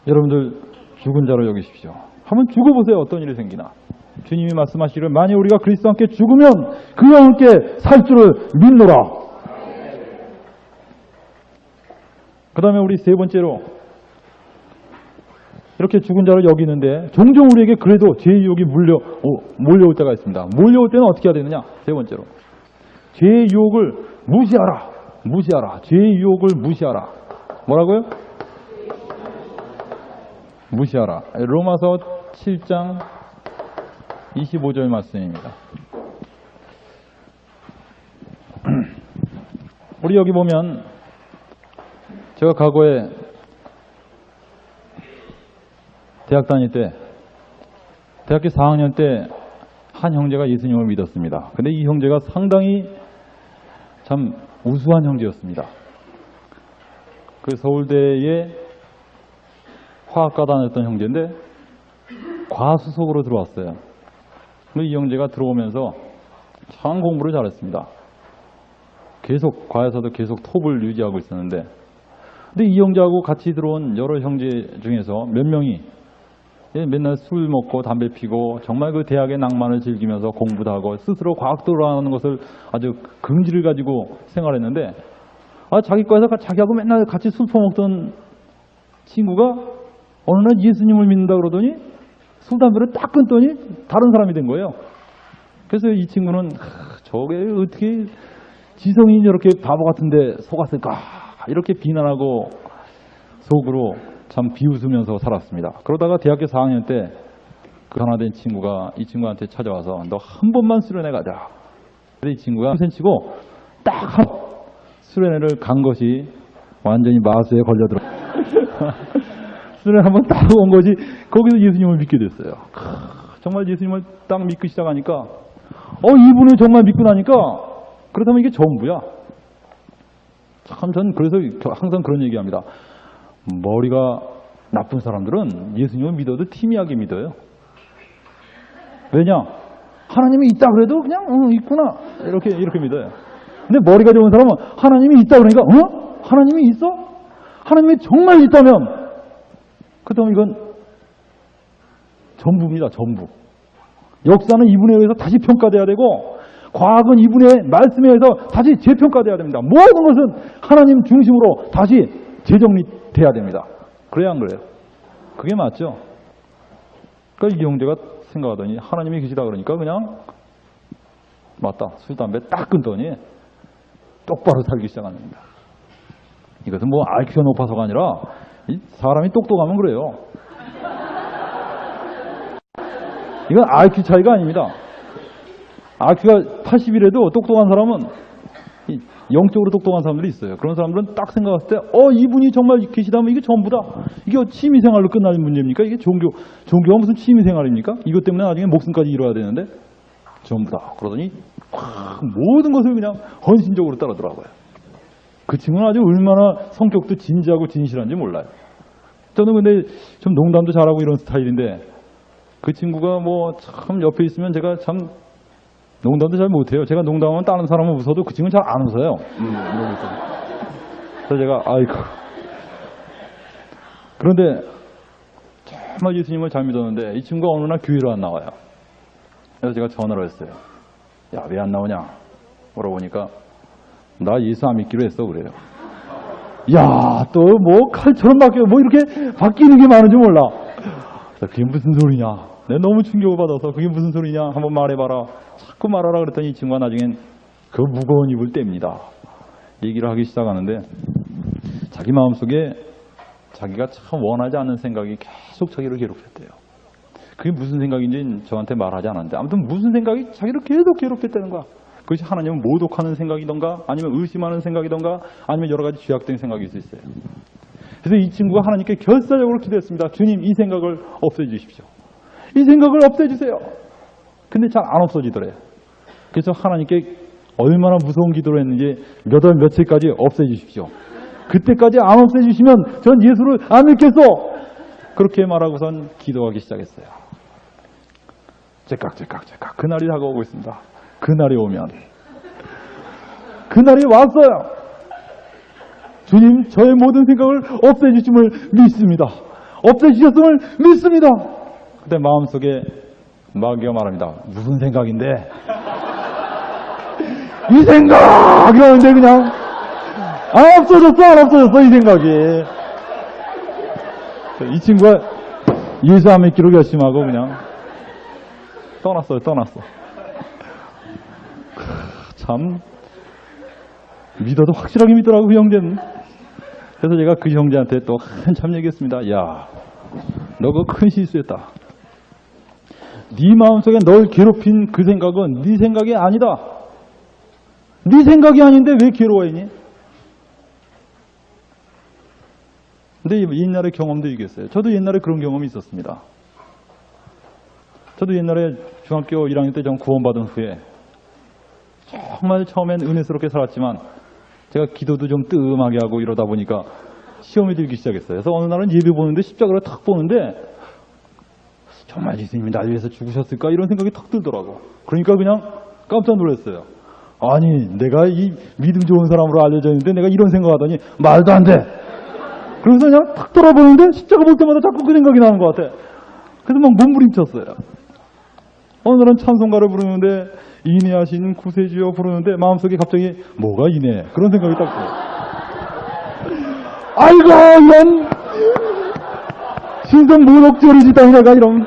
여러분들 죽은 자로 여기십시오. 한번 죽어보세요. 어떤 일이 생기나. 주님이 말씀하시기를 만일 우리가 그리스도와 함께 죽으면 그와 함께 살 줄을 믿노라. 그 다음에 우리 세 번째로 이렇게 죽은 자를 여기는데 종종 우리에게 그래도 죄의 유혹이 몰려올 때가 있습니다. 몰려올 때는 어떻게 해야 되느냐? 세 번째로 죄의 유혹을 무시하라. 무시하라. 죄의 유혹을 무시하라. 뭐라고요? 무시하라. 로마서 7장 25절 말씀입니다. 우리 여기 보면 제가 과거에 대학 다닐 때 대학교 4학년 때 한 형제가 예수님을 믿었습니다. 근데 이 형제가 상당히 참 우수한 형제였습니다. 그 서울대에 화학과 다녔던 형제인데 과수석으로 들어왔어요. 근데 이 형제가 들어오면서 참 공부를 잘했습니다. 계속 과에서도 계속 톱을 유지하고 있었는데, 근데 이 형제하고 같이 들어온 여러 형제 중에서 몇 명이 맨날 술 먹고 담배 피고 정말 그 대학의 낭만을 즐기면서 공부도 하고 스스로 과학도로 하는 것을 아주 긍지를 가지고 생활했는데, 자기 과에서 자기하고 맨날 같이 술 퍼먹던 친구가 어느 날 예수님을 믿는다 그러더니 술 담배를 딱 끊더니 다른 사람이 된 거예요. 그래서 이 친구는 저게 어떻게 지성이 저렇게 바보 같은데 속았을까 이렇게 비난하고 속으로 참 비웃으면서 살았습니다. 그러다가 대학교 4학년 때 그 하나 된 친구가 이 친구한테 찾아와서 너 한 번만 수련회 가자. 근데 이 친구가 센치고 딱 한 수련회를 간 것이 완전히 마수에 걸려들어. 수련회 한번 딱 온 것이 거기서 예수님을 믿게 됐어요. 정말 예수님을 딱 믿기 시작하니까 이분을 정말 믿고 나니까 그렇다면 이게 전부야. 참 전 그래서 항상 그런 얘기합니다. 머리가 나쁜 사람들은 예수님을 믿어도 희미하게 믿어요. 왜냐? 하나님이 있다 그래도 그냥 있구나 이렇게 믿어요. 근데 머리가 좋은 사람은 하나님이 있다 그러니까 하나님이 있어? 하나님이 정말 있다면 그렇다면 이건 전부입니다. 전부. 역사는 이분에 의해서 다시 평가돼야 되고 과학은 이분의 말씀에 의해서 다시 재평가돼야 됩니다. 모든 것은 하나님 중심으로 다시 재정립돼야 됩니다. 그래야 안 그래요? 그게 맞죠? 그러니까 이 형제가 생각하더니 하나님이 계시다 그러니까 그냥 맞다. 술, 담배 딱 끊더니 똑바로 살기 시작하는 겁니다. 이것은 뭐 IQ가 높아서가 아니라 사람이 똑똑하면 그래요. 이건 IQ 차이가 아닙니다. IQ가 80이라도 똑똑한 사람은 영적으로 똑똑한 사람들이 있어요. 그런 사람들은 딱 생각했을 때 이분이 정말 계시다면 이게 전부다. 이게 취미생활로 끝나는 문제입니까? 이게 종교가 무슨 취미생활입니까? 이것 때문에 나중에 목숨까지 잃어야 되는데 전부다. 그러더니 모든 것을 그냥 헌신적으로 따르더라고요. 그 친구는 아주 얼마나 성격도 진지하고 진실한지 몰라요. 저는 근데 좀 농담도 잘하고 이런 스타일인데 그 친구가 뭐 참 옆에 있으면 제가 참 농담도 잘 못해요. 제가 농담하면 다른 사람은 웃어도 그 친구는 잘 안 웃어요. 그래서 제가 아이고. 그런데 정말 예수님을 잘 믿었는데 이 친구가 어느 날 교회로 안 나와요. 그래서 제가 전화를 했어요. 야, 왜 안 나오냐? 물어보니까 나 예수 안 믿기로 했어 그래요. 야, 또 뭐 칼처럼 뭐 이렇게 바뀌는 게 많은 줄 몰라. 그게 무슨 소리냐? 내가 너무 충격을 받아서 그게 무슨 소리냐? 한번 말해봐라. 자꾸 말하라 그랬더니 이 친구가 나중엔 그 무거운 입을 뗍니다. 얘기를 하기 시작하는데 자기 마음속에 자기가 참 원하지 않는 생각이 계속 자기를 괴롭혔대요. 그게 무슨 생각인지 저한테 말하지 않았는데 아무튼 무슨 생각이 자기를 계속 괴롭혔다는 거야. 그것이 하나님을 모독하는 생각이던가 아니면 의심하는 생각이던가 아니면 여러 가지 죄악된 생각일 수 있어요. 그래서 이 친구가 하나님께 결사적으로 기도했습니다. 주님, 이 생각을 없애주십시오. 이 생각을 없애주세요. 근데 잘 안 없어지더래요. 그래서 하나님께 얼마나 무서운 기도를 했는지 몇 월 며칠까지 없애주십시오. 그때까지 안 없애주시면 전 예수를 안 믿겠어. 그렇게 말하고선 기도하기 시작했어요. 째깍째깍 그날이 다가오고 있습니다. 그날이 오면 그날이 왔어요. 주님, 저의 모든 생각을 없애주심을 믿습니다. 없애주셨음을 믿습니다. 그때 마음속에 마귀가 말합니다. 무슨 생각인데? 이 생각이 오는데 그냥 안 없어졌어 이 생각이. 이 친구가 예수 안 믿기로 결심하고 그냥 떠났어요. 참 믿어도 확실하게 믿더라고 그 형제는. 그래서 제가 그 형제한테 또 한참 얘기했습니다. 야, 너 그거 큰 실수했다. 네 마음속에 널 괴롭힌 그 생각은 네 생각이 아니다. 네 생각이 아닌데 왜 괴로워했니? 근데 옛날에 경험도 얘기했어요. 저도 옛날에 그런 경험이 있었습니다. 저도 옛날에 중학교 1학년 때 전 구원받은 후에 정말 처음엔 은혜스럽게 살았지만 제가 기도도 좀 뜸하게 하고 이러다 보니까 시험이 들기 시작했어요. 그래서 어느 날은 예배 보는데 십자가를 탁 보는데 정말 예수님이 날 위해서 죽으셨을까 이런 생각이 탁 들더라고. 그러니까 그냥 깜짝 놀랐어요. 아니 내가 이 믿음 좋은 사람으로 알려져 있는데 내가 이런 생각하더니 말도 안 돼. 그래서 그냥 탁 돌아보는데 십자가 볼 때마다 자꾸 그 생각이 나는 것 같아. 그래서 막 몸부림쳤어요. 어느 날은 찬송가를 부르는데 인내하신 구세주여 부르는데 마음속에 갑자기 뭐가 인내? 그런 생각이 딱 들어요. 아이고 이런 신선 모욕죄리지다 내가 이런.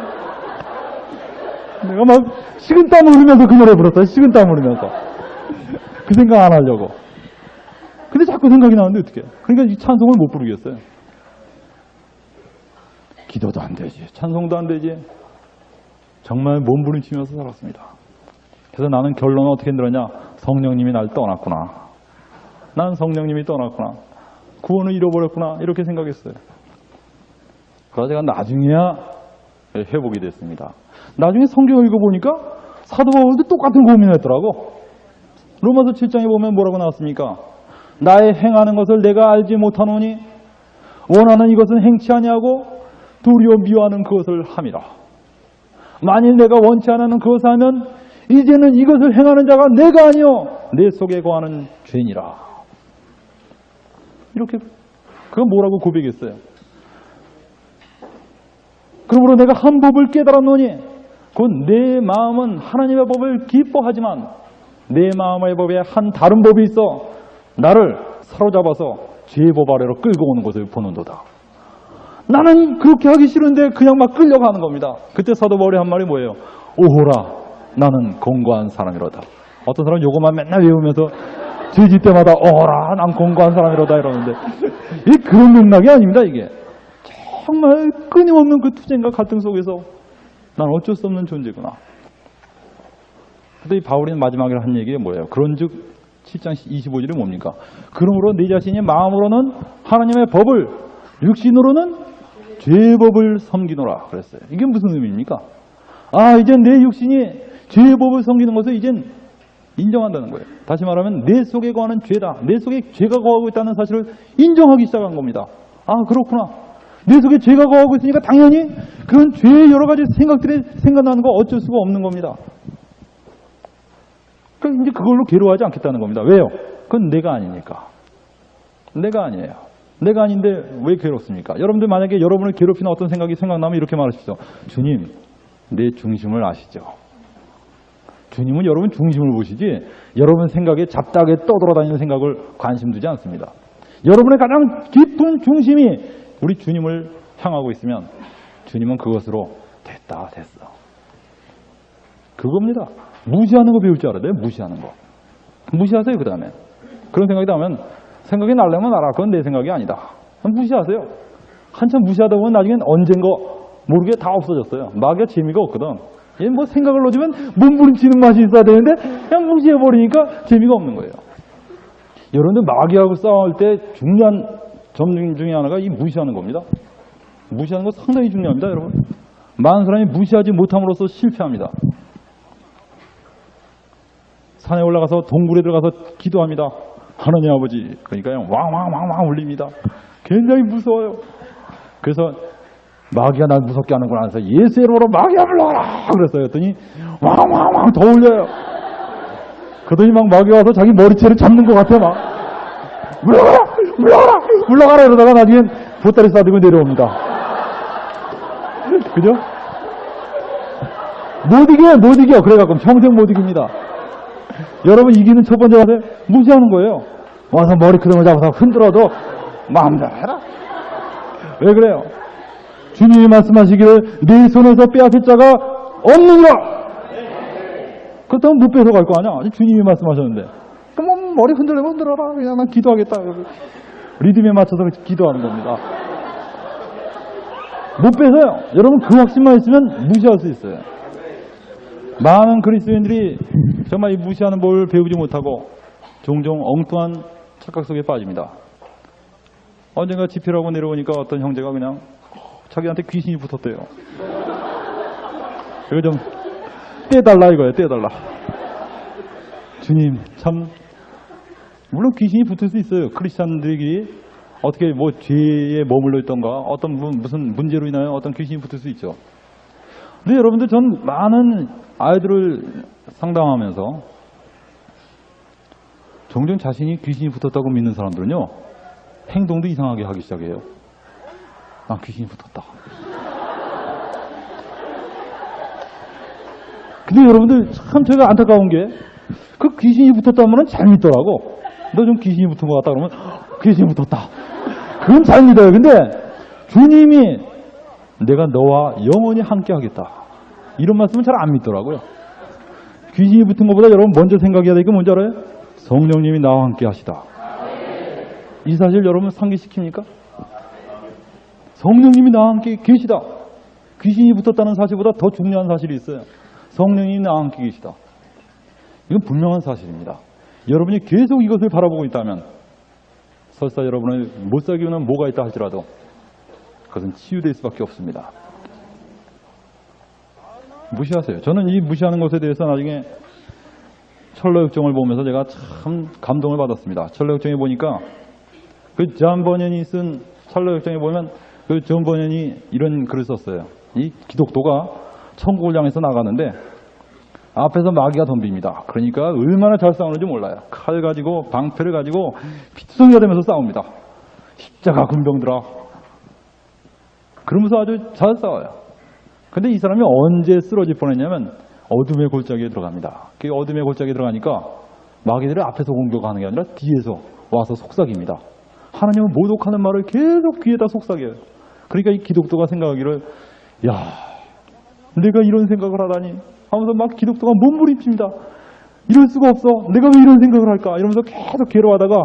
내가 막 식은땀을 흘리면서 그 노래 불렀어요. 식은땀을 흘리면서. 그 생각 안 하려고. 근데 자꾸 생각이 나는데 어떡해. 그러니까 이 찬송을 못 부르겠어요. 기도도 안 되지. 찬송도 안 되지. 정말 몸부림치면서 살았습니다. 그래서 나는 결론은 어떻게 들었냐. 성령님이 날 떠났구나. 난 성령님이 떠났구나. 구원을 잃어버렸구나. 이렇게 생각했어요. 그래서 제가 나중에야 회복이 됐습니다. 나중에 성경을 읽어보니까 사도 바울도 똑같은 고민을 했더라고. 로마서 7장에 보면 뭐라고 나왔습니까? 나의 행하는 것을 내가 알지 못하노니 원하는 이것은 행치 아니하고 도리어 미워하는 그것을 함이라. 만일 내가 원치 않는 그것을 하면 이제는 이것을 행하는 자가 내가 아니요 내 속에 거하는 죄니라. 이렇게 그건 뭐라고 고백했어요? 그러므로 내가 한 법을 깨달았노니 곧 내 마음은 하나님의 법을 기뻐하지만 내 마음의 법에 한 다른 법이 있어 나를 사로잡아서 죄의 법 아래로 끌고 오는 것을 보는도다. 나는 그렇게 하기 싫은데 그냥 막 끌려가는 겁니다. 그때 사도 바울이 한 말이 뭐예요? 오호라 나는 공고한 사람이로다. 어떤 사람은 요것만 맨날 외우면서 죄질 때마다 오호라 난 공고한 사람이로다 이러는데 이게 그런 맥락이 아닙니다. 이게 정말 끊임없는 그 투쟁과 갈등 속에서 난 어쩔 수 없는 존재구나. 근데 이 바울이 마지막에 한 얘기가 뭐예요? 그런즉 7장 25절이 뭡니까? 그러므로 내 자신이 마음으로는 하나님의 법을 육신으로는 죄의 법을 섬기노라 그랬어요. 이게 무슨 의미입니까? 아 이젠 내 육신이 죄의 법을 섬기는 것을 이젠 인정한다는 거예요. 다시 말하면 내 속에 거하는 죄다. 내 속에 죄가 거하고 있다는 사실을 인정하기 시작한 겁니다. 아 그렇구나. 내 속에 죄가 거하고 있으니까 당연히 그런 죄의 여러 가지 생각들이 생각나는 거 어쩔 수가 없는 겁니다. 그러니까 이제 그걸로 괴로워하지 않겠다는 겁니다. 왜요? 그건 내가 아니니까. 내가 아니에요. 내가 아닌데 왜 괴롭습니까? 여러분들 만약에 여러분을 괴롭히는 어떤 생각이 생각나면 이렇게 말하십시오. 주님, 내 중심을 아시죠? 주님은 여러분 중심을 보시지 여러분 생각에 잡다하게 떠돌아다니는 생각을 관심 두지 않습니다. 여러분의 가장 깊은 중심이 우리 주님을 향하고 있으면 주님은 그것으로 됐다 됐어. 그겁니다. 무시하는 거 배울 줄 알아야 돼요. 무시하는 거. 무시하세요. 그 다음에 그런 생각이 나면 생각이 날려면 알아. 그건 내 생각이 아니다. 무시하세요. 한참 무시하다 보면 나중엔 언젠가 모르게 다 없어졌어요. 마귀가 재미가 없거든. 얘 뭐 생각을 넣어주면 몸부림치는 맛이 있어야 되는데 그냥 무시해버리니까 재미가 없는 거예요. 여러분들 마귀하고 싸울 때 중요한 점 중에 하나가 이 무시하는 겁니다. 무시하는 거 상당히 중요합니다. 여러분. 많은 사람이 무시하지 못함으로써 실패합니다. 산에 올라가서 동굴에 들어가서 기도합니다. 하나님 아버지. 그러니까요. 왕왕왕왕 울립니다. 굉장히 무서워요. 그래서 마귀가 날 무섭게 하는구나 해서 예수의 이름으로 마귀야 불러라 그랬어요. 그랬더니 왕왕왕 더 울려요. 그러더니 막 마귀가 와서 자기 머리채를 잡는 것 같아 막. 물러가라! 물러가라! 물러가라! 이러다가 나중엔 보따리 싸들고 내려옵니다. 그죠? 못 이겨. 그래갖고 평생 못 이깁니다. 여러분 이기는 첫 번째 와서 무시하는 거예요. 와서 머리 크동을 잡아서 흔들어도 마음대로 해라. 왜 그래요? 주님이 말씀하시기를 네 손에서 빼앗을 자가 없느니라. 그렇다면 못 뺏어갈 거 아니야. 주님이 말씀하셨는데. 그럼 머리 흔들려면 흔들어라. 그냥 난 기도하겠다. 리듬에 맞춰서 기도하는 겁니다. 못 뺏어요. 여러분 그 확신만 있으면 무시할 수 있어요. 많은 그리스도인들이 정말 이 무시하는 법을 배우지 못하고 종종 엉뚱한 착각 속에 빠집니다. 언젠가 집회라고 내려오니까 어떤 형제가 그냥 자기한테 귀신이 붙었대요. 이거 좀 떼달라 이거예요. 떼달라. 주님 참 물론 귀신이 붙을 수 있어요. 크리스찬들이 어떻게 뭐 죄에 머물러 있던가 어떤 무슨 문제로 인하여 어떤 귀신이 붙을 수 있죠. 근데 여러분들 전 많은 아이들을 상담하면서 종종 자신이 귀신이 붙었다고 믿는 사람들은요 행동도 이상하게 하기 시작해요. 난 귀신이 붙었다. 근데 여러분들 참 제가 안타까운 게 그 귀신이 붙었다면 잘 믿더라고. 너 좀 귀신이 붙은 것 같다 그러면 귀신이 붙었다. 그건 잘 믿어요. 근데 주님이 내가 너와 영원히 함께 하겠다. 이런 말씀은 잘 안 믿더라고요. 귀신이 붙은 것보다 여러분 먼저 생각해야 될 게 뭔지 알아요? 성령님이 나와 함께 하시다. 이 사실 여러분 상기시킵니까? 성령님이 나와 함께 계시다. 귀신이 붙었다는 사실보다 더 중요한 사실이 있어요. 성령님이 나와 함께 계시다. 이건 분명한 사실입니다. 여러분이 계속 이것을 바라보고 있다면 설사 여러분을 못 살기는 뭐가 있다 할지라도 그것은 치유될 수밖에 없습니다. 무시하세요. 저는 이 무시하는 것에 대해서 나중에 철로역정을 보면서 제가 참 감동을 받았습니다. 철로역정에 보니까 그 존 버년이 쓴 철로역정에 보면 그 존 버년이 이런 글을 썼어요. 이 기독도가 천국을 향해서 나가는데 앞에서 마귀가 덤빕니다. 그러니까 얼마나 잘 싸우는지 몰라요. 칼 가지고 방패를 가지고 피투성이가 되면서 싸웁니다. 십자가 군병들아. 그러면서 아주 잘 싸워요. 근데 이 사람이 언제 쓰러질 뻔했냐면 어둠의 골짜기에 들어갑니다. 그 어둠의 골짜기에 들어가니까 마귀들을 앞에서 공격하는 게 아니라 뒤에서 와서 속삭입니다. 하나님은 모독하는 말을 계속 귀에다 속삭여요. 그러니까 이 기독도가 생각하기를 야 내가 이런 생각을 하다니 하면서 막 기독도가 몸부림칩니다. 이럴 수가 없어. 내가 왜 이런 생각을 할까? 이러면서 계속 괴로워하다가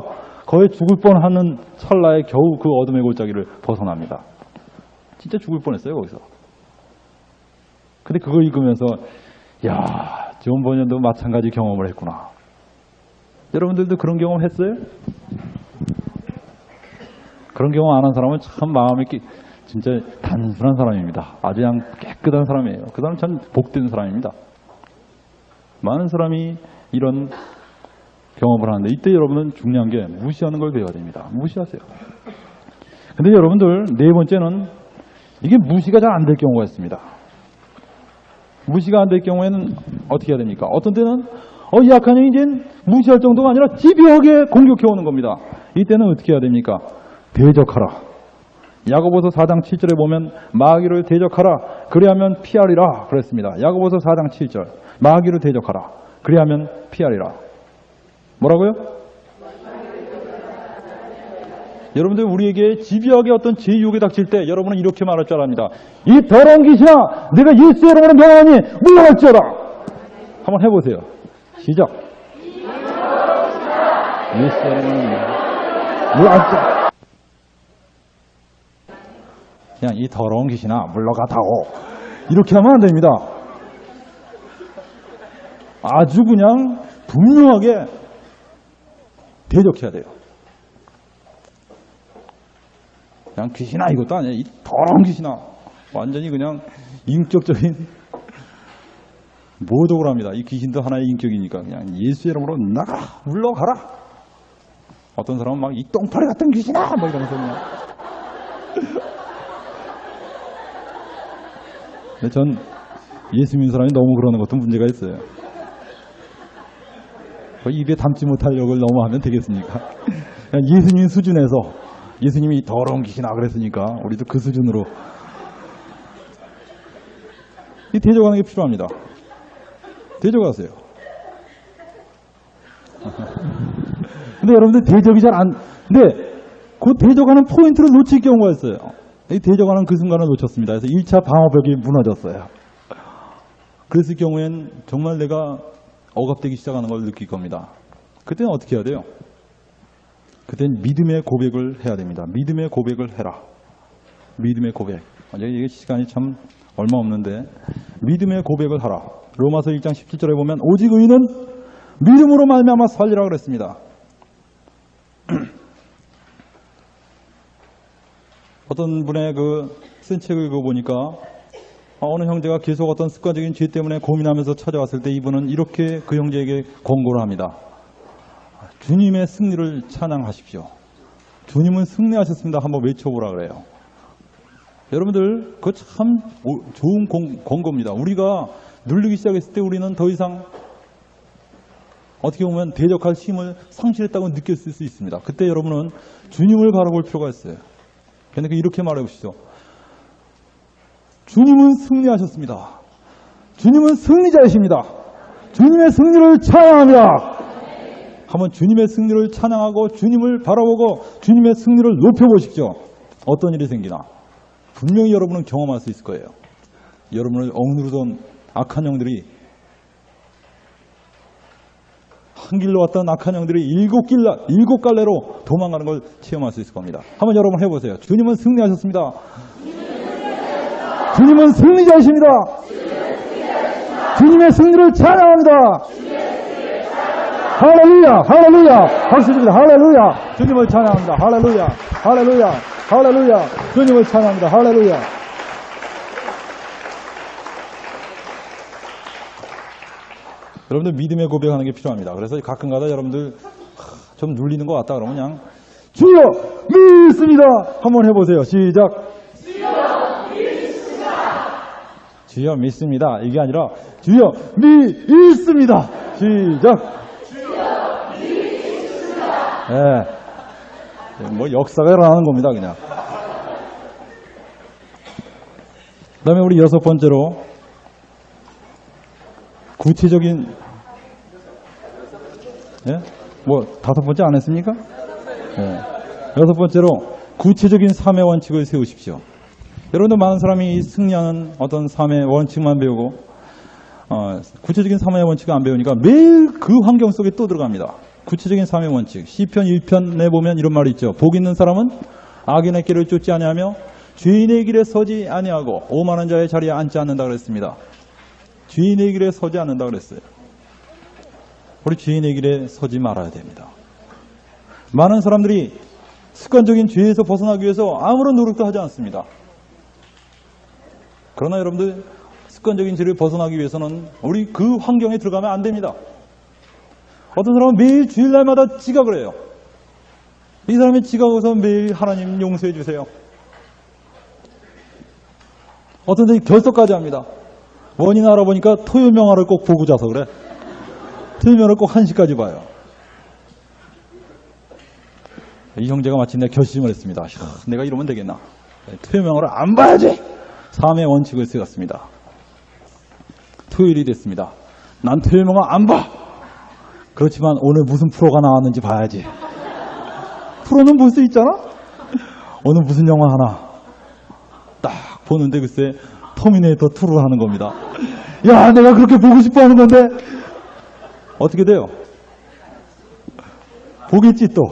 거의 죽을 뻔하는 찰나에 겨우 그 어둠의 골짜기를 벗어납니다. 진짜 죽을 뻔했어요 거기서. 근데 그거 읽으면서 야 존 버년도 마찬가지 경험을 했구나. 여러분들도 그런 경험 했어요? 그런 경험 안 한 사람은 참 마음이 진짜 단순한 사람입니다. 아주 그냥 깨끗한 사람이에요. 그 사람은 참 복된 사람입니다. 많은 사람이 이런 경험을 하는데 이때 여러분은 중요한 게 무시하는 걸 배워야 됩니다. 무시하세요. 근데 여러분들 네 번째는 이게 무시가 잘 안 될 경우가 있습니다. 무시가 안 될 경우에는 어떻게 해야 됩니까? 어떤 때는 이 약한 형이 이제 무시할 정도가 아니라 집요하게 공격해 오는 겁니다. 이때는 어떻게 해야 됩니까? 대적하라. 야고보서 4장 7절에 보면 마귀를 대적하라. 그리하면 피하리라 그랬습니다. 야고보서 4장 7절. 마귀를 대적하라. 그리하면 피하리라. 뭐라고요? 여러분들 우리에게 집요하게 어떤 제2욕이 닥칠 때 여러분은 이렇게 말할 줄 압니다. 이 더러운 귀신아 내가 예수 여러분을 명하니 물러갈지어다. 한번 해보세요. 시작. 예수 여러분을 물러갈지어다. 그냥 이 더러운 귀신아 물러가다오. 이렇게 하면 안 됩니다. 아주 그냥 분명하게 대적해야 돼요. 그냥 귀신아 이것도 아니에요. 이 더러운 귀신아. 완전히 그냥 인격적인 모독을 합니다. 이 귀신도 하나의 인격이니까 그냥 예수의 이름으로 나가 물러가라. 어떤 사람은 막 이 똥파리 같은 귀신아 막 이러면서 그냥. 근데 전 예수 믿는 사람이 너무 그러는 것도 문제가 있어요. 입에 담지 못할 욕을 너무 하면 되겠습니까? 그냥 예수님 수준에서 예수님이 더러운 귀신아 그랬으니까 우리도 그 수준으로 이 대적하는 게 필요합니다. 대적하세요. 근데 여러분들 대적이 잘 안, 근데 그 대적하는 포인트를 놓칠 경우가 있어요. 대적하는 그 순간을 놓쳤습니다. 그래서 1차 방어벽이 무너졌어요. 그랬을 경우엔 정말 내가 억압되기 시작하는 걸 느낄 겁니다. 그때는 어떻게 해야 돼요? 그때는 믿음의 고백을 해야 됩니다. 믿음의 고백을 해라. 믿음의 고백. 이게 시간이 참 얼마 없는데 믿음의 고백을 하라. 로마서 1장 17절에 보면 오직 의인은 믿음으로 말미암아 살리라 그랬습니다. 어떤 분의 쓴 책을 읽어보니까 어느 형제가 계속 어떤 습관적인 죄 때문에 고민하면서 찾아왔을 때 이분은 이렇게 그 형제에게 권고를 합니다. 주님의 승리를 찬양하십시오. 주님은 승리하셨습니다. 한번 외쳐보라 그래요. 여러분들 그거 참 좋은 권고입니다. 우리가 눌리기 시작했을 때 우리는 더 이상 어떻게 보면 대적할 힘을 상실했다고 느꼈을 수 있습니다. 그때 여러분은 주님을 바라볼 필요가 있어요. 그러니까 이렇게 말해 보시죠. 주님은 승리하셨습니다. 주님은 승리자이십니다. 주님의 승리를 찬양합니다. 한번 주님의 승리를 찬양하고 주님을 바라보고 주님의 승리를 높여보십시오. 어떤 일이 생기나 분명히 여러분은 경험할 수 있을 거예요. 여러분을 억누르던 악한 영들이 한 길로 왔던 악한 영들이 일곱 갈래로 도망가는 걸 체험할 수 있을 겁니다. 한번 여러분 해보세요. 주님은 승리하셨습니다. 주님은 승리자이십니다. 주님의 승리를 찬양합니다. 할렐루야, 할렐루야, 박수입니다. 할렐루야, 주님을 찬양합니다. 할렐루야, 할렐루야, 할렐루야, 주님을 찬양합니다. 할렐루야. 여러분들 믿음의 고백하는 게 필요합니다. 그래서 가끔가다 여러분들 좀 눌리는 것 같다 그러면 그냥 주여 믿습니다 한번 해보세요. 시작. 주여 믿습니다. 주여 믿습니다. 이게 아니라 주여 믿습니다. 시작. 주여 믿습니다. 네. 뭐 역사가 일어나는 겁니다. 그냥. 그 다음에 우리 6번째로 구체적인, 예? 뭐, 5번째 안 했습니까? 예. 6번째로 구체적인 삶의 원칙을 세우십시오. 여러분들 많은 사람이 승리하는 어떤 삶의 원칙만 배우고, 구체적인 삶의 원칙을 안 배우니까 매일 그 환경 속에 또 들어갑니다. 구체적인 삶의 원칙. 시편 1편에 보면 이런 말이 있죠. 복 있는 사람은 악인의 길을 쫓지 아니하며 죄인의 길에 서지 아니하고 오만한 자의 자리에 앉지 않는다 그랬습니다. 죄인의 길에 서지 않는다 그랬어요. 우리 죄인의 길에 서지 말아야 됩니다. 많은 사람들이 습관적인 죄에서 벗어나기 위해서 아무런 노력도 하지 않습니다. 그러나 여러분들 습관적인 죄를 벗어나기 위해서는 우리 그 환경에 들어가면 안 됩니다. 어떤 사람은 매일 주일날마다 지각을 해요. 이 사람이 지각해서 매일 하나님 용서해 주세요. 어떤 사람이 결석까지 합니다. 원인 알아보니까 토요명화를 꼭 보고 자서 그래. 토요명화를 꼭 1시까지 봐요. 이 형제가 마침내 결심을 했습니다. 내가 이러면 되겠나. 토요명화를 안 봐야지. 3의 원칙을 세웠습니다. 토요일이 됐습니다. 난 토요명화 안 봐. 그렇지만 오늘 무슨 프로가 나왔는지 봐야지. 프로는 볼 수 있잖아. 오늘 무슨 영화 하나 딱 보는데 글쎄 터미네이터 2를 하는 겁니다. 야, 내가 그렇게 보고 싶어 하는 건데 어떻게 돼요? 보겠지 또.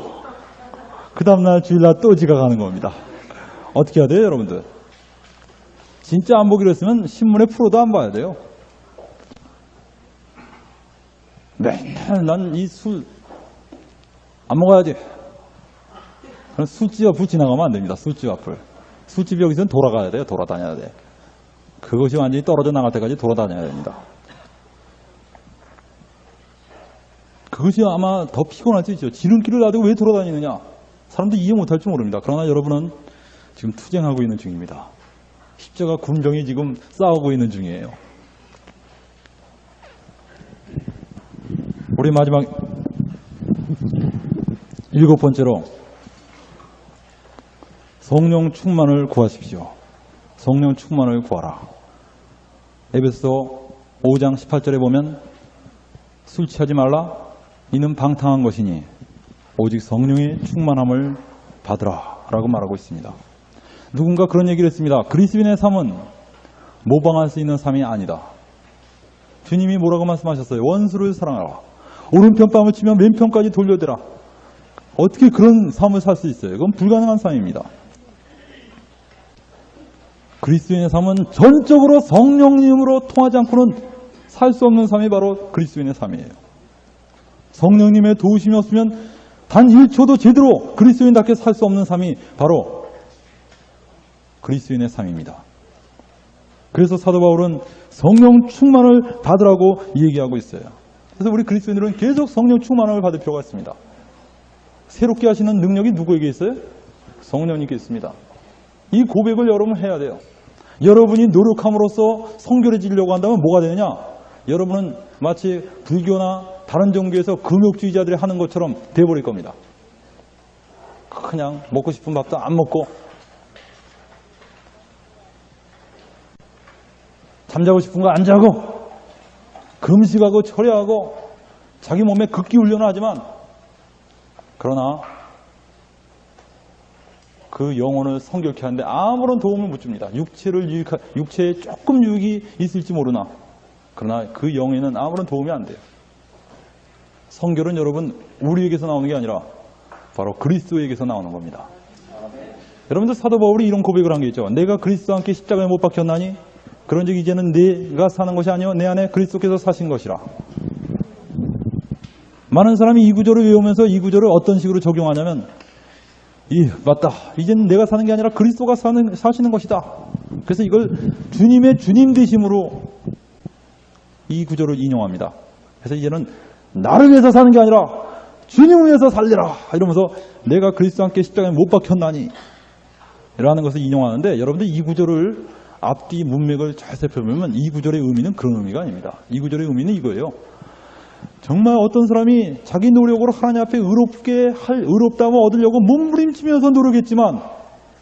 그 다음날 주일날 또 지각하는 겁니다. 어떻게 해야 돼요, 여러분들? 진짜 안 보기로 했으면 신문의 프로도 안 봐야 돼요. 맨날 난 이 술 안 먹어야지. 술집 앞을 지나가면 안 됩니다. 술집 앞을. 술집 여기서는 돌아가야 돼요. 돌아다녀야 돼. 그것이 완전히 떨어져 나갈 때까지 돌아다녀야 됩니다. 그것이 아마 더 피곤할 수 있죠. 지름길을 놔두고 왜 돌아다니느냐. 사람도 이해 못할 줄 모릅니다. 그러나 여러분은 지금 투쟁하고 있는 중입니다. 십자가 군병이 지금 싸우고 있는 중이에요. 우리 마지막 7번째로 성령 충만을 구하십시오. 성령 충만을 구하라. 에베소 5장 18절에 보면 술 취하지 말라. 이는 방탕한 것이니 오직 성령의 충만함을 받으라 라고 말하고 있습니다. 누군가 그런 얘기를 했습니다. 그리스도인의 삶은 모방할 수 있는 삶이 아니다. 주님이 뭐라고 말씀하셨어요? 원수를 사랑하라. 오른편 뺨을 치면 왼편까지 돌려대라. 어떻게 그런 삶을 살 수 있어요? 이건 불가능한 삶입니다. 그리스도인의 삶은 전적으로 성령님으로 통하지 않고는 살 수 없는 삶이 바로 그리스도인의 삶이에요. 성령님의 도우심이 없으면 단 1초도 제대로 그리스도인답게 살 수 없는 삶이 바로 그리스도인의 삶입니다. 그래서 사도 바울은 성령 충만을 받으라고 얘기하고 있어요. 그래서 우리 그리스도인들은 계속 성령 충만을 받을 필요가 있습니다. 새롭게 하시는 능력이 누구에게 있어요? 성령님께 있습니다. 이 고백을 여러분 해야 돼요. 여러분이 노력함으로써 성결해지려고 한다면 뭐가 되느냐? 여러분은 마치 불교나 다른 종교에서 금욕주의자들이 하는 것처럼 돼버릴 겁니다. 그냥 먹고 싶은 밥도 안 먹고 잠자고 싶은 거 안 자고 금식하고 철야하고 자기 몸에 극기 훈련을 하지만 그러나 그 영혼을 성결케 하는데 아무런 도움을 못 줍니다. 육체에 조금 유익이 있을지 모르나 그러나 그 영에는 아무런 도움이 안 돼요. 성결은 여러분 우리에게서 나오는 게 아니라 바로 그리스도에게서 나오는 겁니다. 여러분들 사도 바울이 이런 고백을 한 게 있죠. 내가 그리스도와 함께 십자가에 못 박혔나니 그런즉 이제는 내가 사는 것이 아니요 내 안에 그리스도께서 사신 것이라. 많은 사람이 이 구절을 외우면서 이 구절을 어떤 식으로 적용하냐면 맞다. 이제는 내가 사는 게 아니라 그리스도가 사시는 것이다. 그래서 이걸 주님의 주님 되심으로 이 구절을 인용합니다. 그래서 이제는 나를 위해서 사는 게 아니라 주님을 위해서 살리라. 이러면서 내가 그리스도와 함께 십자가에 못 박혔나니 라는 것을 인용하는데 여러분들 이 구절을 앞뒤 문맥을 잘 살펴보면 이 구절의 의미는 그런 의미가 아닙니다. 이 구절의 의미는 이거예요. 정말 어떤 사람이 자기 노력으로 하나님 앞에 의롭다함을 얻으려고 몸부림치면서 노력했지만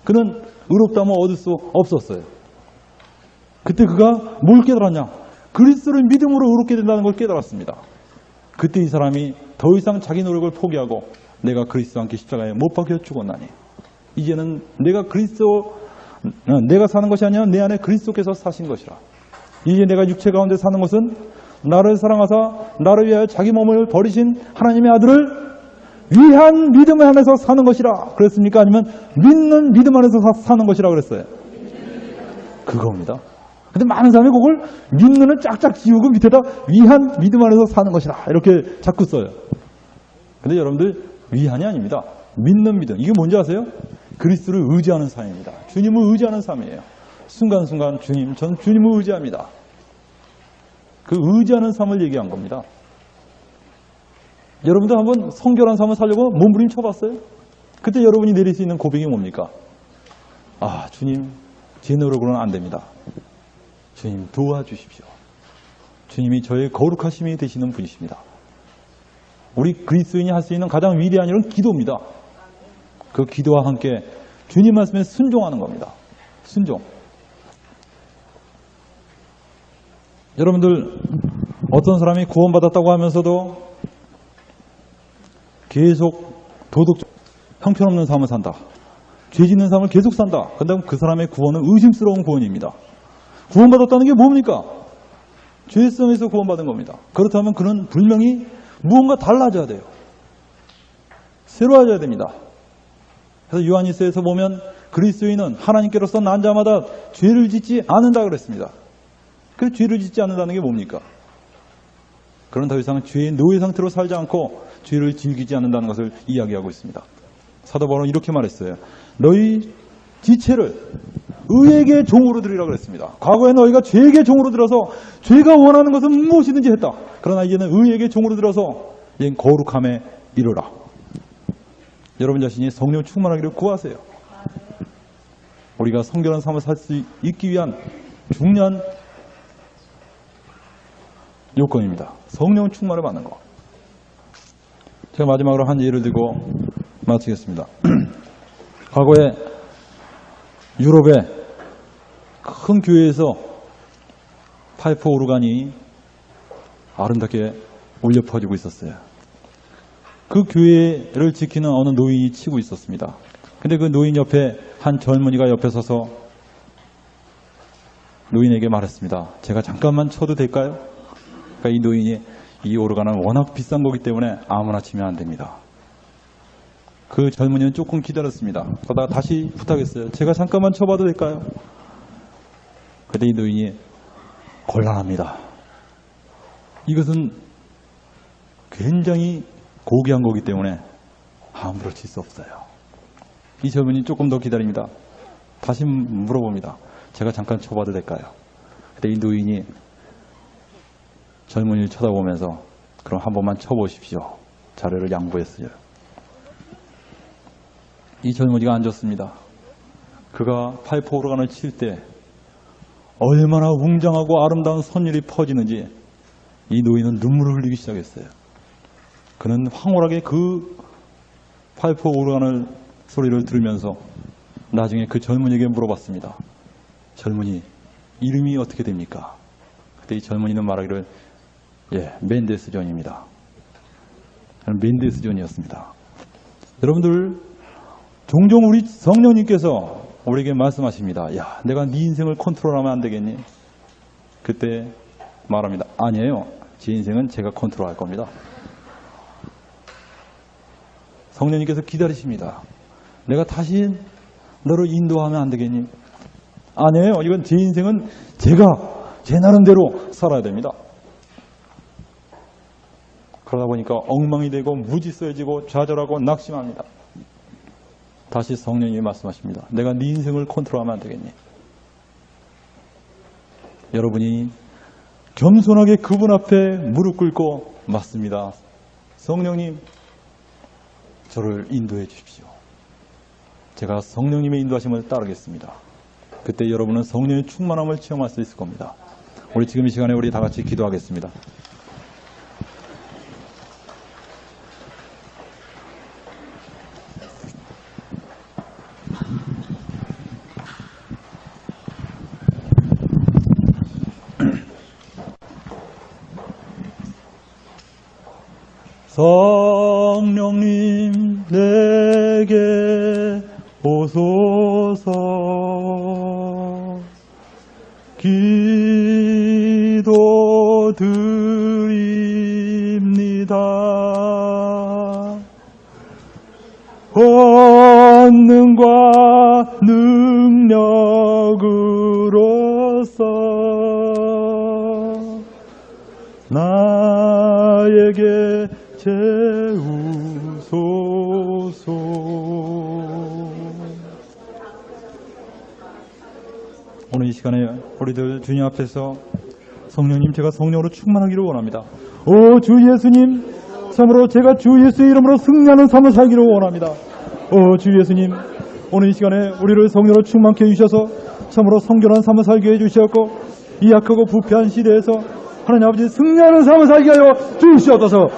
그는 의롭다함을 얻을 수 없었어요. 그때 그가 뭘 깨달았냐? 그리스도를 믿음으로 의롭게 된다는 걸 깨달았습니다. 그때 이 사람이 더 이상 자기 노력을 포기하고 내가 그리스도와 함께 십자가에 못 박혀 죽었나니 이제는 내가 사는 것이 아니라 내 안에 그리스도께서 사신 것이라. 이제 내가 육체 가운데 사는 것은 나를 사랑하사 나를 위하여 자기 몸을 버리신 하나님의 아들을 위한 믿음 안에서 사는 것이라 그랬습니까? 아니면 믿는 믿음 안에서 사는 것이라 그랬어요? 그겁니다. 근데 많은 사람이 그걸 믿는은 짝짝 지우고 밑에다 위한 믿음 안에서 사는 것이라 이렇게 자꾸 써요. 근데 여러분들 위한이 아닙니다. 믿는 믿음. 이게 뭔지 아세요? 그리스도를 의지하는 삶입니다. 주님을 의지하는 삶이에요. 순간순간 전 주님을 의지합니다. 그 의지하는 삶을 얘기한 겁니다. 여러분도 한번 성결한 삶을 살려고 몸부림쳐봤어요? 그때 여러분이 내릴 수 있는 고백이 뭡니까? 주님, 제 노력으로는 안 됩니다. 주님 도와주십시오. 주님이 저의 거룩하심이 되시는 분이십니다. 우리 그리스도인이 할 수 있는 가장 위대한 일은 기도입니다. 그 기도와 함께 주님 말씀에 순종하는 겁니다. 순종. 여러분들 어떤 사람이 구원받았다고 하면서도 계속 형편없는 삶을 산다. 죄 짓는 삶을 계속 산다. 그런다면 그 사람의 구원은 의심스러운 구원입니다. 구원받았다는 게 뭡니까? 죄성에서 구원받은 겁니다. 그렇다면 그는 분명히 무언가 달라져야 돼요. 새로워져야 됩니다. 그래서 요한일서에서 보면 그리스도인은 하나님께로서 난 자마다 죄를 짓지 않는다 그랬습니다. 그 죄를 짓지 않는다는 게 뭡니까? 그런 더 이상 죄의 노예 상태로 살지 않고 죄를 즐기지 않는다는 것을 이야기하고 있습니다. 사도 바울은 이렇게 말했어요. 너희 지체를 의에게 종으로 드리라 그랬습니다. 과거에 너희가 죄에게 종으로 들어서 죄가 원하는 것은 무엇이든지 했다. 그러나 이제는 의에게 종으로 들어서 이젠 거룩함에 이르라. 여러분 자신이 성령 충만하기를 구하세요. 우리가 성결한 삶을 살 수 있기 위한 중요한 요건입니다. 성령 충만을 받는 것. 제가 마지막으로 한 예를 들고 마치겠습니다. 과거에 유럽의 큰 교회에서 파이프 오르간이 아름답게 울려 퍼지고 있었어요. 그 교회를 지키는 어느 노인이 치고 있었습니다. 근데 그 노인 옆에 한 젊은이가 옆에 서서 노인에게 말했습니다. 제가 잠깐만 쳐도 될까요? 그러니까 이 노인이 이 오르간은 워낙 비싼 거기 때문에 아무나 치면 안 됩니다. 그 젊은이는 조금 기다렸습니다. 그러다가 다시 부탁했어요. 제가 잠깐만 쳐봐도 될까요? 그때 이 노인이 곤란합니다. 이것은 굉장히 고귀한 거기 때문에 함부로 칠 수 없어요. 이 젊은이 조금 더 기다립니다. 다시 물어봅니다. 제가 잠깐 쳐봐도 될까요? 그때 이 노인이 젊은이를 쳐다보면서 그럼 한 번만 쳐보십시오. 자료를 양보했어요. 이 젊은이가 앉았습니다. 그가 파이프 오르간을 칠 때 얼마나 웅장하고 아름다운 선율이 퍼지는지 이 노인은 눈물을 흘리기 시작했어요. 그는 황홀하게 그 파이프 오르간을 소리를 들으면서 나중에 그 젊은이에게 물어봤습니다. 젊은이, 이름이 어떻게 됩니까? 그때 이 젊은이는 말하기를 멘데스 존입니다. 멘데스 존이었습니다. 여러분들, 종종 우리 성령님께서 우리에게 말씀하십니다. 야, 내가 네 인생을 컨트롤하면 안 되겠니? 그때 말합니다. 아니에요. 제 인생은 제가 컨트롤할 겁니다. 성령님께서 기다리십니다. 내가 다시 너를 인도하면 안 되겠니? 아니에요. 이건 제 인생은 제가 제 나름대로 살아야 됩니다. 그러다 보니까 엉망이 되고 무질서해지고 좌절하고 낙심합니다. 다시 성령님이 말씀하십니다. 내가 네 인생을 컨트롤하면 안 되겠니? 여러분이 겸손하게 그분 앞에 무릎 꿇고 맞습니다. 성령님, 저를 인도해 주십시오. 제가 성령님의 인도하심을 따르겠습니다. 그때 여러분은 성령의 충만함을 체험할 수 있을 겁니다. 우리 지금 이 시간에 우리 다 같이 기도하겠습니다. 성령님 내게 오소서. 기도드립니다. 권능과 능력으로서 나에게 채우소서. 오늘 이 시간에 우리들 주님 앞에서 성령님, 제가 성령으로 충만하기를 원합니다. 오 주 예수님, 참으로 제가 주 예수의 이름으로 승리하는 삶을 살기를 원합니다. 오 주 예수님, 오늘 이 시간에 우리를 성령으로 충만케 해주셔서 참으로 성결한 삶을 살게 해주셨고, 이 약하고 부패한 시대에서 하나님 아버지 승리하는 삶을 살게 하여 주시옵소서.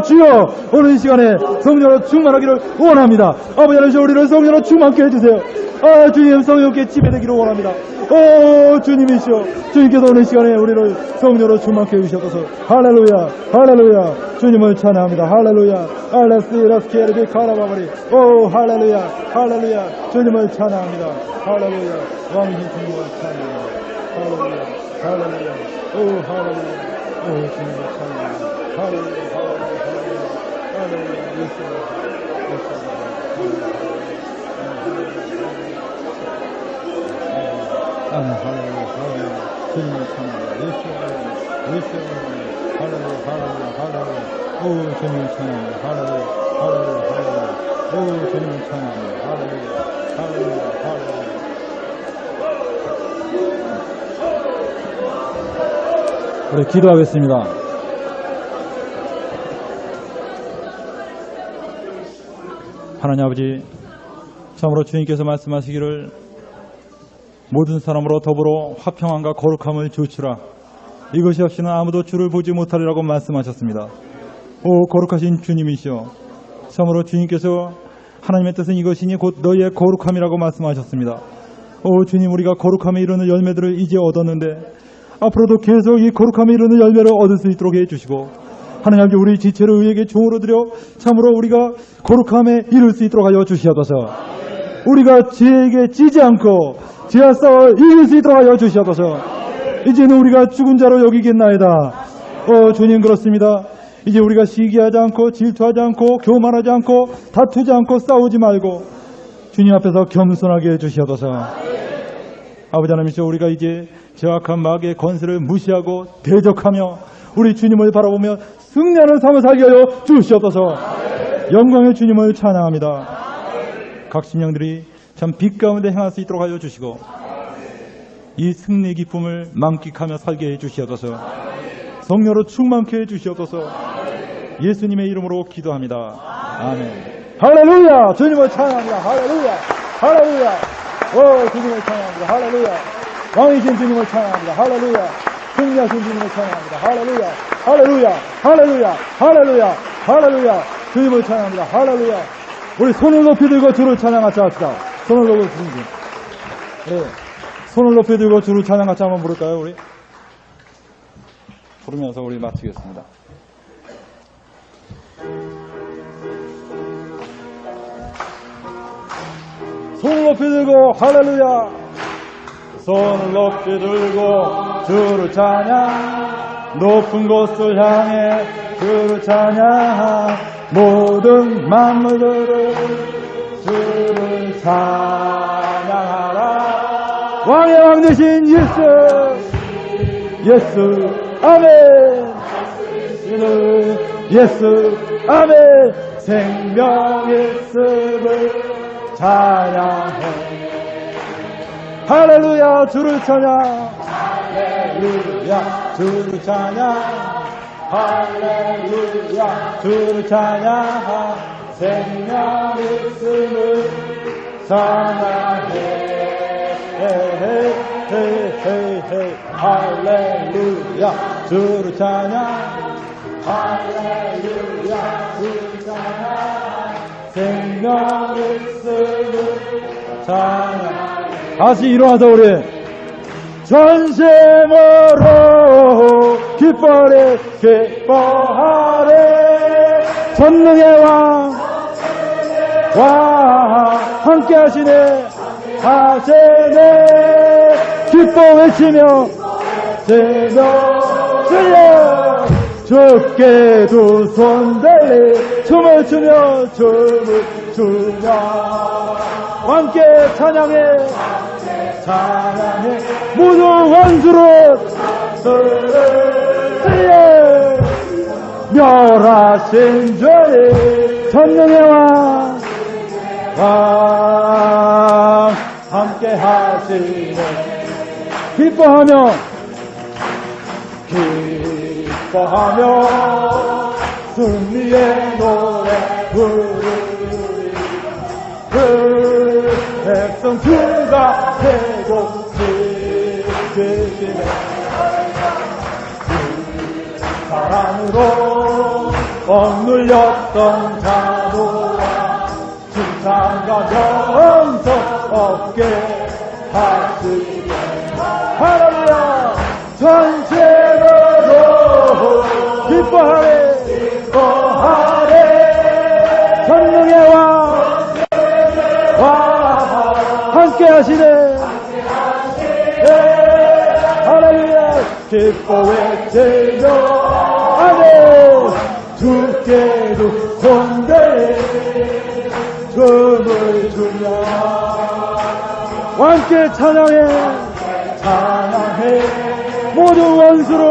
주여, 오늘 이 시간에 성령으로 충만하기를 원합니다. 아버지 하나님, 우리를 성령으로 충만케 해주세요. 주님, 성령께 지배되기를 원합니다. 주님이시여, 주님께서 오늘 이 시간에 우리를 성령으로 충만케 해주셔서 할렐루야, 할렐루야, 주님을 찬양합니다. 할렐루야, 알레스이라스케르비 카라바바리. 할렐루야, 할렐루야, 주님을 찬양합니다. 할렐루야, 왕이신 주님을 찬양합니다. 할렐루야, 할렐루야, 할렐루야, 주님을 찬양합니다. 할렐루야, 할렐루야, 할렐루야, 예수님, 할렐루야, 할렐루야, 주님을 찬양합니다. 예수님, 할렐루야, 할렐루야, 할렐루야, 주님을 찬양합니다. 할렐루야, 할렐루야, 할렐루야, 주님을 찬양합니다. 할렐루야, 할렐루야, 할렐루야. 우리 기도하겠습니다. 하나님 아버지, 참으로 주님께서 말씀하시기를 모든 사람으로 더불어 화평함과 거룩함을 주시라. 이것이 없이는 아무도 주를 보지 못하리라고 말씀하셨습니다. 오 거룩하신 주님이시여, 참으로 주님께서 하나님의 뜻은 이것이니 곧 너희의 거룩함이라고 말씀하셨습니다. 오 주님, 우리가 거룩함에 이르는 열매들을 이제 얻었는데 앞으로도 계속 이 거룩함에 이르는 열매를 얻을 수 있도록 해주시고, 하나님 아버지, 우리 지체를 의에게 종으로 드려 참으로 우리가 거룩함에 이를 수 있도록 하여 주시옵소서. 우리가 죄에게 지지 않고 죄와 싸워 이길 수 있도록 하여 주시옵소서. 이제는 우리가 죽은 자로 여기겠나이다. 주님, 그렇습니다. 이제 우리가 시기하지 않고 질투하지 않고 교만하지 않고 다투지 않고 싸우지 말고 주님 앞에서 겸손하게 해주시옵소서. 아버지 하나님이시여, 우리가 이제 제약한 마귀의 권세를 무시하고 대적하며 우리 주님을 바라보며 승리하는 삶을 살게 하여 주시옵소서. 영광의 주님을 찬양합니다. 각 심령들이 참 빛 가운데 행할 수 있도록 하여 주시고 이 승리의 기쁨을 만끽하며 살게 해 주시옵소서. 성령으로 충만케 해 주시옵소서. 예수님의 이름으로 기도합니다. 아멘. 할렐루야! 주님을 찬양합니다. 할렐루야! 할렐루야! 주님을 찬양합니다. 할렐루야! 왕이신 주님을 찬양합니다. 할렐루야! 승리하신 주님을 찬양합니다. 할렐루야! 할렐루야! 할렐루야! 할렐루야! 할렐루야! 주님을 찬양합니다. 할렐루야! 우리 손을 높이 들고 주를 찬양하자 합시다. 손을 높이 들고. 네. 손을 높이 들고 주를 찬양하자 한번 부를까요, 우리? 부르면서 우리 마치겠습니다. 손을 높이 들고 할렐루야. 손을 높이 들고 주를 찬양. 높은 곳을 향해 주를 찬양. 모든 만물들을 주를 찬양하라. 왕의 왕 되신 예수, 아멘. 예수, 아멘. 생명의 습을 찬양해. 할렐루야, 주를 찬양. 할렐루야, 주를 찬양. 할렐루야, 주를 찬양. 생명의 습을 찬양해. 할렐루야, 주를 찬양. 할렐루야, 주를 찬양. 생명의 습을 찬양. 다시 일어나서 우리 전심으로 기뻐하래, 기뻐하래. 전능의 왕 함께 하시네, 하시네. 기뻐 외치며 제며 주여. 주께 두 손 들리 춤을 추며 함께 찬양해. 모두 원수로 멸하신 주의 전능의 왕 함께 하시네. 기뻐하며 승리의 노래 부르리. 그 백성 주가 되고 지키시네. 사랑으로 억눌렸던 자도와 칭찬과 명성 얻게 하시네. 할렐루야. 전체로 기뻐하래, 전능의 왕 함께 하시네. 할렐루야. 기뻐 외치며 아멘. 주께도 손들이 춤을 추며 함께 찬양해. 모든 원수를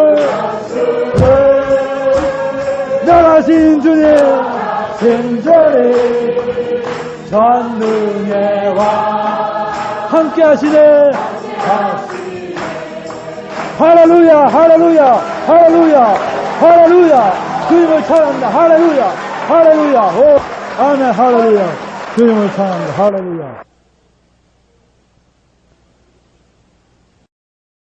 나가신 주님 친절히 전능의 왕 함께 하시네. 할렐루야, 할렐루야, 할렐루야, 할렐루야. 주님을 찬양합니다. 할렐루야, 할렐루야. 아멘. 할렐루야. 주님을 찬양합니다. 할렐루야.